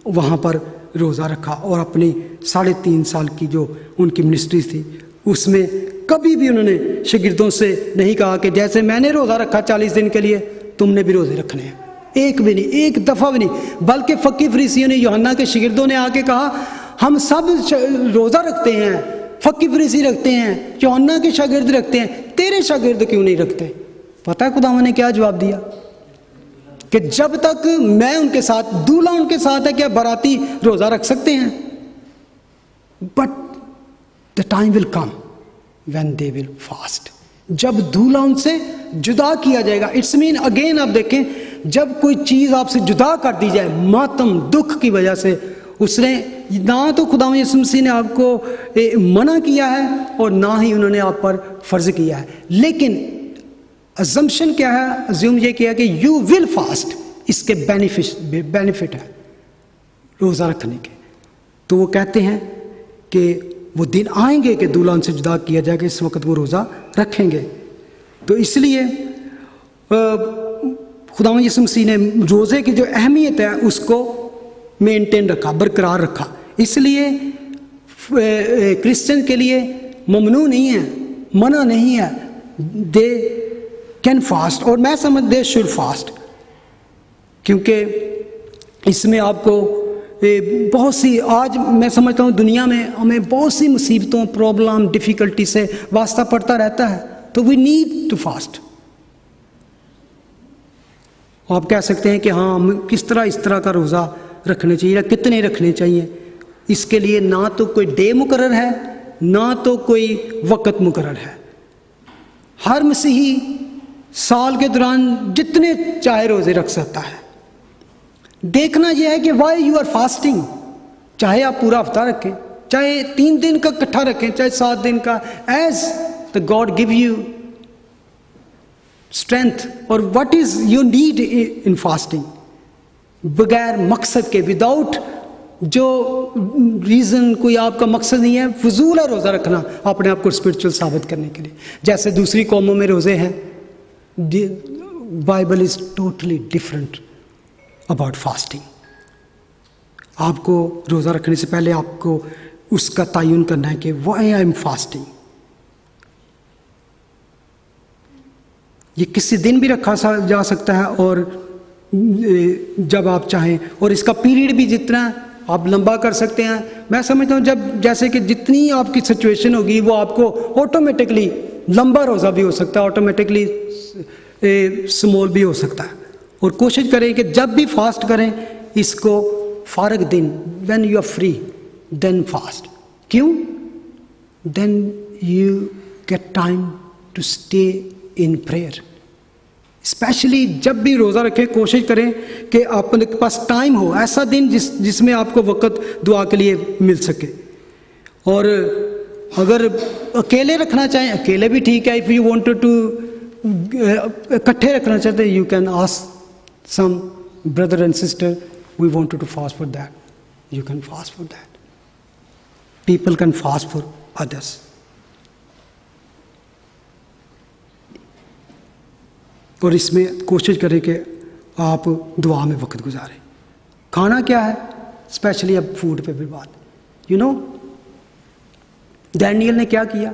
वहाँ पर रोज़ा रखा। और अपनी 3.5 साल की जो उनकी मिनिस्ट्री थी उसमें कभी भी उन्होंने शागिर्दों से नहीं कहा कि जैसे मैंने रोज़ा रखा 40 दिन के लिए तुमने भी रोज़े रखने हैं, एक भी नहीं, एक दफ़ा भी नहीं। बल्कि फकी फरीसियों ने, यूहन्ना के शागिर्दों ने आके कहा हम सब रोज़ा रखते हैं, फकी फरीसी रखते हैं, यूहन्ना के शागिर्द रखते हैं, तेरे शागिर्द क्यों नहीं रखते? पता है खुदा ने क्या जवाब दिया कि जब तक मैं उनके साथ, दूल्हा उनके साथ है, क्या बाराती रोज़ा रख सकते हैं? But the time will come when they will fast, जब दूल्हा उनसे जुदा किया जाएगा। इट्स मीन अगेन, आप देखें, जब कोई चीज़ आपसे जुदा कर दी जाए, मातम दुख की वजह से, उसने ना तो खुदा यीशु मसीह ने आपको मना किया है और ना ही उन्होंने आप पर फ़र्ज किया है, लेकिन अजम्पशन क्या है, अज्यूम ये किया कि यू विल फास्ट, इसके बेनिफिट है रोज़ा रखने के। तो वो कहते हैं कि वो दिन आएंगे कि दूल्हा उनसे जुदा किया जाएगा, इस वक्त वो रोज़ा रखेंगे। तो इसलिए खुदा यीशु मसीह ने रोज़े की जो अहमियत है उसको मेंटेन रखा, बरकरार रखा। इसलिए क्रिश्चियन के लिए ममनू नहीं है, मना नहीं है, दे कैन फास्ट, और मैं समझ दे शुड फास्ट, क्योंकि इसमें आपको बहुत सी, आज मैं समझता हूँ दुनिया में हमें बहुत सी मुसीबतों, प्रॉब्लम, डिफ़िकल्टी से वास्ता पड़ता रहता है, तो वी नीड टू फास्ट। आप कह सकते हैं कि हाँ हम किस तरह इस तरह का रोज़ा रखने चाहिए या कितने रखने चाहिए। इसके लिए ना तो कोई डे मुकर्रर है, ना तो कोई वक़्त मुकर्रर है। हर मसीही साल के दौरान जितने चाहे रोज़े रख सकता है। देखना यह है कि वाई यू आर फास्टिंग, चाहे आप पूरा हफ्ता रखें, चाहे 3 दिन का इकट्ठा रखें, चाहे 7 दिन का, as the God give you strength, और what is you need in fasting. बगैर मकसद के, विदाउट जो रीज़न, कोई आपका मकसद नहीं है, फजूल है रोज़ा रखना अपने आप को स्पिरिचुअल साबित करने के लिए। जैसे दूसरी कौमों में रोज़े हैं, Bible is totally different about fasting. आपको रोज़ा रखने से पहले आपको उसका तयन करना है कि व्हाई आई एम फास्टिंग। ये किसी दिन भी रखा जा सकता है और जब आप चाहें, और इसका पीरियड भी जितना आप लंबा कर सकते हैं। मैं समझता हूँ जब जैसे कि जितनी आपकी सिचुएशन होगी वो आपको ऑटोमेटिकली लंबा रोज़ा भी हो सकता है, ऑटोमेटिकली स्मॉल भी हो सकता है। और कोशिश करें कि जब भी फास्ट करें इसको फारग दिन, when you are free then fast. क्यों? Then you get time to stay in prayer. Specially जब भी रोज़ा रखें कोशिश करें कि आपके पास टाइम हो, ऐसा दिन जिसमें आपको वक़्त दुआ के लिए मिल सके। और अगर अकेले रखना चाहें अकेले भी ठीक है। इफ़ यू वांटेड टू इकट्ठे रखना चाहते you can ask some brother and sister, we wanted to fast for that, you can fast for that. People can fast for others. और इसमें कोशिश करें कि आप दुआ में वक्त गुजारें। खाना क्या है, स्पेशली अब फूड पे भी बात। यू नो डैनियल ने क्या किया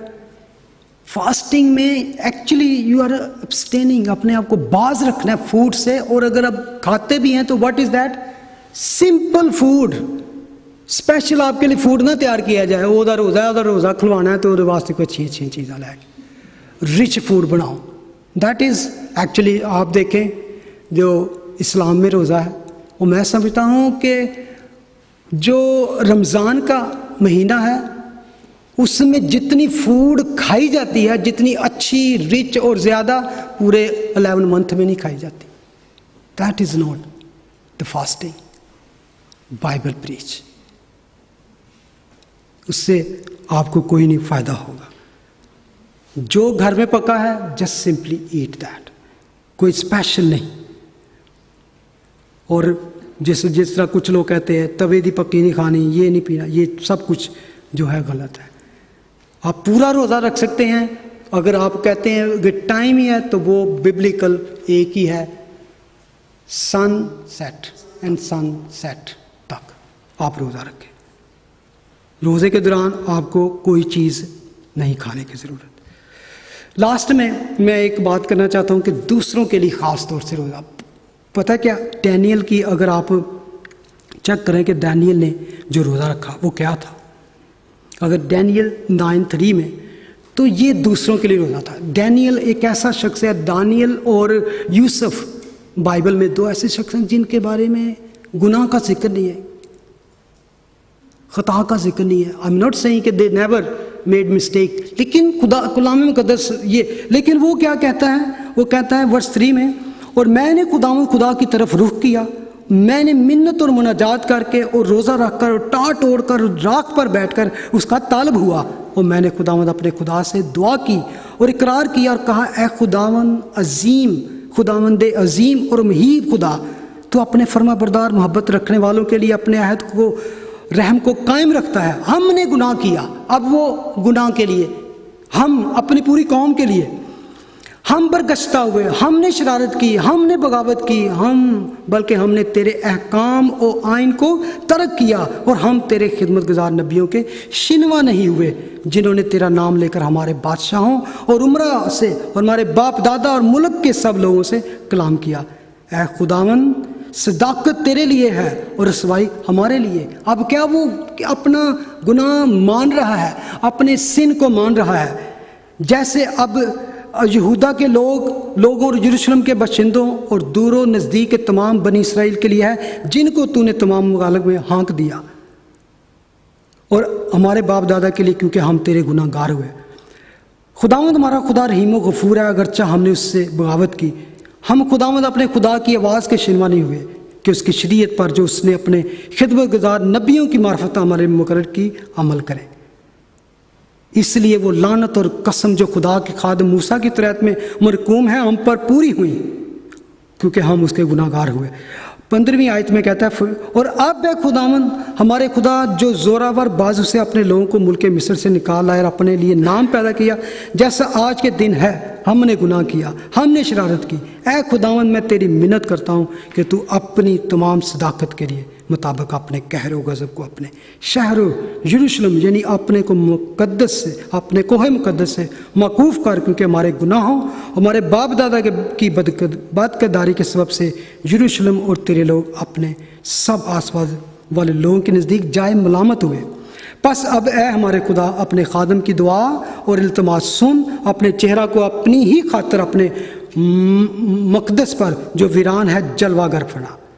फास्टिंग में, एक्चुअली यू आर अब्सटेनिंग, अपने आप को बाज रखना है फूड से। और अगर आप खाते भी हैं तो what is that, simple food. Special आपके लिए फूड ना तैयार किया जाए, उधर रोज़ा खिलवाना है तो उसके वास्ते कोई अच्छी चीज़ें लैके रिच फूड बनाओ। दैट इज़ एक्चुअली आप देखें जो इस्लाम में रोज़ा है, और मैं समझता हूँ कि जो रमज़ान का महीना है उसमें जितनी फूड खाई जाती है, जितनी अच्छी, रिच और ज़्यादा पूरे 11 मंथ में नहीं खाई जाती। That is not the fasting Bible preach. उससे आपको कोई नहीं फ़ायदा होगा। जो घर में पका है जस्ट सिंपली ईट दैट, कोई स्पेशल नहीं। और जिस तरह कुछ लोग कहते हैं तवे दी पक्की नहीं खानी, ये नहीं पीना, ये सब कुछ जो है गलत है। आप पूरा रोज़ा रख सकते हैं। अगर आप कहते हैं अगर टाइम ही है तो वो बिब्लिकल एक ही है, sunset and sunset तक आप रोज़ा रखें। रोज़े के दौरान आपको कोई चीज़ नहीं खाने की ज़रूरत। लास्ट में मैं एक बात करना चाहता हूँ कि दूसरों के लिए ख़ास तौर से रोज़ा, पता क्या, डैनियल की अगर आप चेक करें कि डैनियल ने जो रोज़ा रखा वो क्या था। अगर डैनियल 9:3 में, तो ये दूसरों के लिए रोज़ा था। डैनियल एक ऐसा शख्स है, दानियल और यूसुफ बाइबल में 2 ऐसे शख्स हैं जिनके बारे में गुनाह का जिक्र नहीं है, ख़ता का जिक्र नहीं है। आई एम नॉट सेइंग कि दे नेवर मेड मिस्टेक, लेकिन कलाम मुक़द्दस ये, लेकिन वो क्या कहता है, वो कहता है वर्स 3 में, और मैंने खुदा की तरफ रुख किया मैंने मिन्नत और मुनाजात करके और रोज़ा रखकर और टाट ओढ़ कर राख पर बैठकर उसका तालब हुआ, और मैंने खुदावंद अपने खुदा से दुआ की और इकरार किया और कहा, ए खुदावंद अजीम, खुदावंद अजीम और मुहीब खुदा, तो अपने फर्माबरदार मोहब्बत रखने वालों के लिए अपने अहद को, रहम को कायम रखता है। हमने गुनाह किया, अब वो गुनाह के लिए, हम अपनी पूरी कौम के लिए हम बरगश्ता हुए, हमने शरारत की, हमने बगावत की, बल्कि हमने तेरे अहकाम और आइन को तर्क किया, और हम तेरे खिदमतगुजार नबियों के शिनवा नहीं हुए, जिन्होंने तेरा नाम लेकर हमारे बादशाहों और उमरा से और हमारे बाप दादा और मुल्क के सब लोगों से कलाम किया। ऐ खुदावन, सदाकत तेरे लिए है और रसवाई हमारे लिए। अब क्या वो अपना गुनाह मान रहा है, अपने सिन को मान रहा है, जैसे अब यहूदा के लोगों और यरूशलेम के बशिंदों और दूरों नज़दीक के तमाम बनी इसराइल के लिए है, जिनको तूने तमाम मुगालक में हाँक दिया, और हमारे बाप दादा के लिए, क्योंकि हम तेरे गुनाहगार हुए। खुदावंद हमारा खुदा रहीम व गफूर है, अगरचा हमने उससे बगावत की, हम खुदावंद अपने खुदा की आवाज़ के शिनवा नहीं हुए कि उसकी शरीयत पर जो उसने अपने खिदमतगुजार नबियों की मार्फत हमारे मुकर्रर की अमल करें। इसलिए वो लानत और कसम जो खुदा के खादिम मूसा की तौरात में मरकूम है, हम पर पूरी हुई, क्योंकि हम उसके गुनाहगार हुए। 15वीं आयत में कहता है, और अब है खुदावन हमारे खुदा जो जोरावर बाजू से अपने लोगों को मुल्क मिस्र से निकाल लाया और अपने लिए नाम पैदा किया, जैसा आज के दिन है हमने गुनाह किया, हमने शरारत की। ऐ खुदावन, मैं तेरी मिन्नत करता हूँ कि तू अपनी तमाम सदाकत के लिए मुताबिक अपने कहर व गज़ब को अपने शहर यरूशलेम यानी अपने को मुक़द्दस से, अपने कोहे मुक़द्दस से मौकूफ़ कर, क्योंकि हमारे गुनाहों, हमारे बाप दादा की बदकिरदारी के सबब से यरूशलेम और तेरे लोग अपने सब आसपास वाले लोगों के नज़दीक जाए मलामत हुए। बस अब ए हमारे खुदा, अपने खादम की दुआ और इल्तमास सुन, अपने चेहरा को अपनी ही खातर अपने मक़दस पर जो वीरान है जलवागर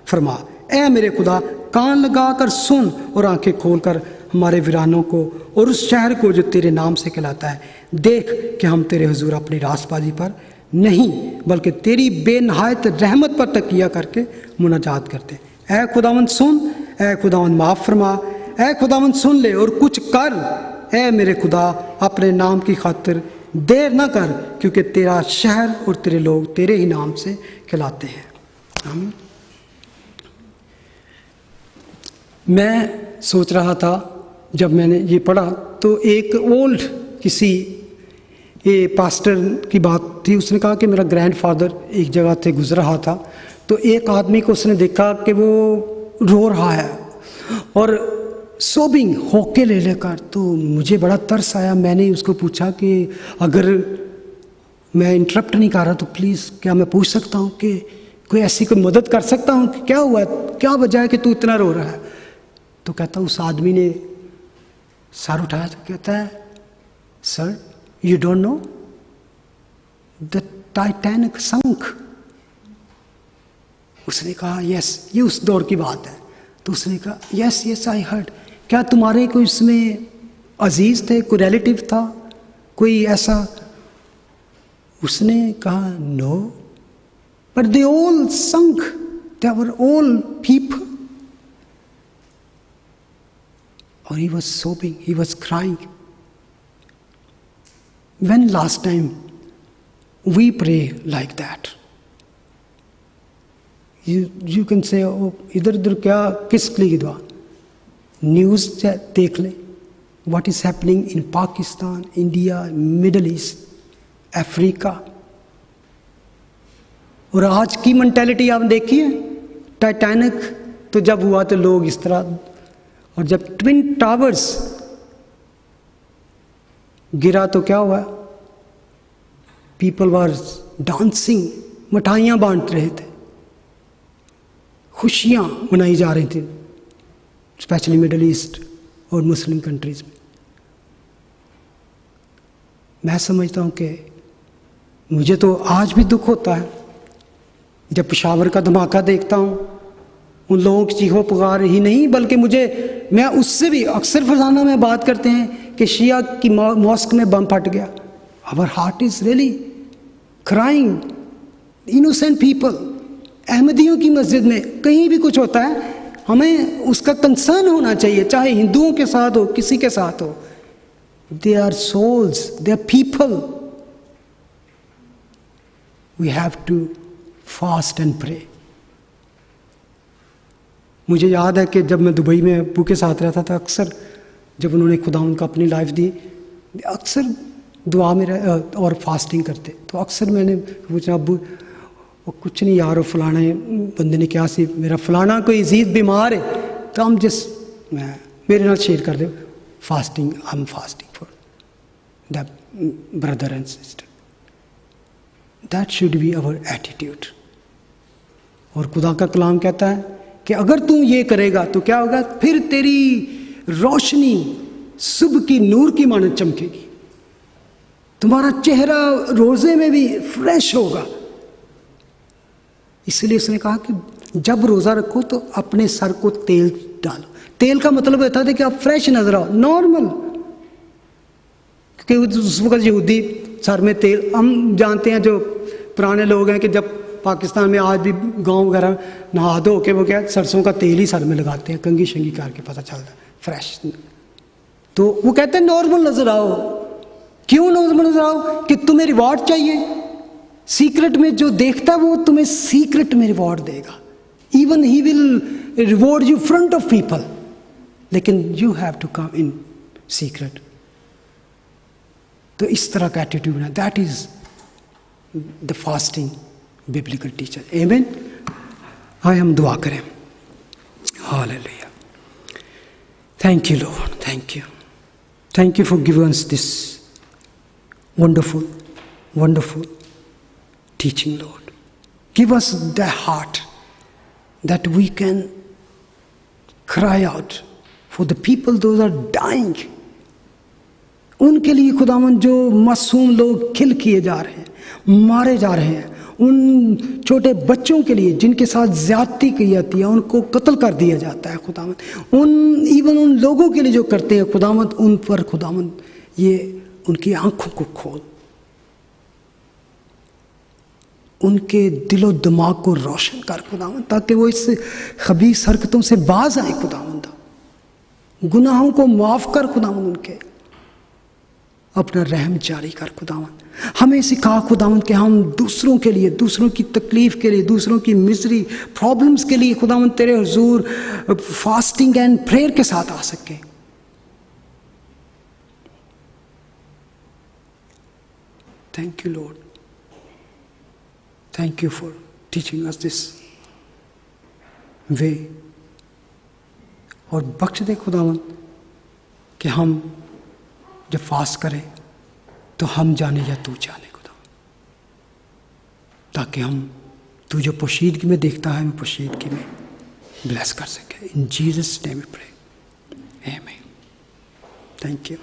फरमा। ए मेरे खुदा, कान लगा कर सुन और आंखें खोल कर हमारे वीरानों को और उस शहर को जो तेरे नाम से कहलाता है देख, कि हम तेरे हुजूर अपनी रास्तबाजी पर नहीं बल्कि तेरी बेनहायत रहमत पर तकिया करके मुनाजात करते। ए खुदावंद सुन, ए खुदावंद माफ़ फरमा, ए खुदावंद सुन ले और कुछ कर। ए मेरे खुदा, अपने नाम की खातिर देर ना कर, क्योंकि तेरा शहर और तेरे लोग तेरे ही नाम से कहलाते हैं। आमीन। मैं सोच रहा था जब मैंने ये पढ़ा तो एक ओल्ड किसी ये पास्टर की बात थी। उसने कहा कि मेरा ग्रैंडफादर एक जगह से गुजर रहा था, तो एक आदमी को उसने देखा कि वो रो रहा है और सोबिंग होके ले लेकर, तो मुझे बड़ा तरस आया। मैंने उसको पूछा कि अगर मैं इंटरप्ट नहीं कर रहा तो प्लीज़ क्या मैं पूछ सकता हूँ कि कोई ऐसी कोई मदद कर सकता हूँ कि क्या हुआ, क्या वजह है कि तू इतना रो रहा है। तो कहता उस आदमी ने सर उठाया तो कहता है, sir you don't know the Titanic sunk. उसने कहा यस, ये उस दौर की बात है। तो उसने कहा यस यस आई हर्ड। क्या तुम्हारे कोई इसमें अजीज थे, कोई रिलेटिव था, कोई ऐसा? उसने कहा no, but they all sunk, they were all people. Or he was sobbing, he was crying. When last time we pray like that? You can say, oh, इधर उधर क्या किस लिए की दुआ? न्यूज़ देख ले, what is happening in Pakistan, India, Middle East, Africa. और आज की मेंटालिटी आप देखिए, टाइटैनिक तो जब हुआ तो लोग इस तरह, और जब ट्विन टावर्स गिरा तो क्या हुआ? पीपल वर डांसिंग, मिठाइयाँ बांट रहे थे, खुशियाँ मनाई जा रही थी, स्पेशली मिडिल ईस्ट और मुस्लिम कंट्रीज में। मैं समझता हूँ कि मुझे तो आज भी दुख होता है जब पेशावर का धमाका देखता हूँ, उन लोगों की चीखों पुकार ही नहीं, बल्कि मैं उससे भी अक्सर फरजाना में बात करते हैं कि शिया की मॉस्क में बम फट गया। Our heart is really crying, innocent people, अहमदियों की मस्जिद में कहीं भी कुछ होता है, हमें उसका कंसर्न होना चाहिए, चाहे हिंदुओं के साथ हो, किसी के साथ हो। They are souls, they are people. We have to fast and pray. मुझे याद है कि जब मैं दुबई में अब्बू के साथ रहता था, अक्सर जब उन्होंने खुदा उनका अपनी लाइफ दी, अक्सर दुआ में और फास्टिंग करते, तो अक्सर मैंने पूछा, अब्बू वो कुछ नहीं यार, वो फलाना बंदे ने क्या सी, मेरा फलाना कोई अजीज बीमार है, तो हम मेरे नाल शेयर कर दो fasting, I am fasting for the brother and sister. That should be our attitude. और खुदा का कलाम कहता है कि अगर तू ये करेगा तो क्या होगा, फिर तेरी रोशनी सुबह की नूर की मानद चमकेगी, तुम्हारा चेहरा रोजे में भी फ्रेश होगा। इसलिए उसने कहा कि जब रोजा रखो तो अपने सर को तेल डालो। तेल का मतलब होता है कि आप फ्रेश नजर आओ, नॉर्मल। क्योंकि उस वक्त यहूदी सर में तेल, हम जानते हैं जो पुराने लोग हैं कि जब पाकिस्तान में आज भी गांव वगैरह नहा धो के वो क्या सरसों का तेल ही सर में लगाते हैं, कंघी शंगी करके, पता चलता है फ्रेश। तो वो कहते हैं नॉर्मल नजर आओ। क्यों नॉर्मल नजर आओ? कि तुम्हें रिवॉर्ड चाहिए। सीक्रेट में जो देखता है वो तुम्हें सीक्रेट में रिवॉर्ड देगा। Even he will reward you front of people, लेकिन you have to come in secret. तो इस तरह का एटीट्यूड है, that is the fasting biblical teacher. आमीन। आइए हम दुआ करें। Hallelujah. Thank you Lord, thank you, thank you for giving us this wonderful teaching, Lord. Give us the heart that we can cry out for the people those are dying. उनके लिए खुदावन जो मासूम लोग किल किए जा रहे हैं, मारे जा रहे हैं, उन छोटे बच्चों के लिए जिनके साथ ज्यादती की जाती है, उनको कत्ल कर दिया जाता है खुदावन, इवन उन लोगों के लिए जो करते हैं खुदावन, उन पर खुदावन ये उनकी आंखों को खोल, उनके दिलो दिमाग को रोशन कर खुदावंद, ताकि वो इस खबीस हरकतों से बाज आए खुदावंद। गुनाहों को माफ कर खुदावंद, उनके अपना रहम जारी कर खुदावंद। हमें सिखा खुदावंद कि हम दूसरों के लिए, दूसरों की तकलीफ के लिए, दूसरों की मिजरी प्रॉब्लम्स के लिए खुदावंद तेरे हुजूर फास्टिंग एंड प्रेयर के साथ आ सके। Thank you Lord, thank you for teaching us this way. और बख्श दे खुदावन कि हम जब फास्ट करें तो हम जाने या तू जाने खुदावन, ताकि हम तू जो पोशीदगी में देखता है हमें पोशीदगी में ब्लेस कर सके। In Jesus name we pray, आमीन। Thank you.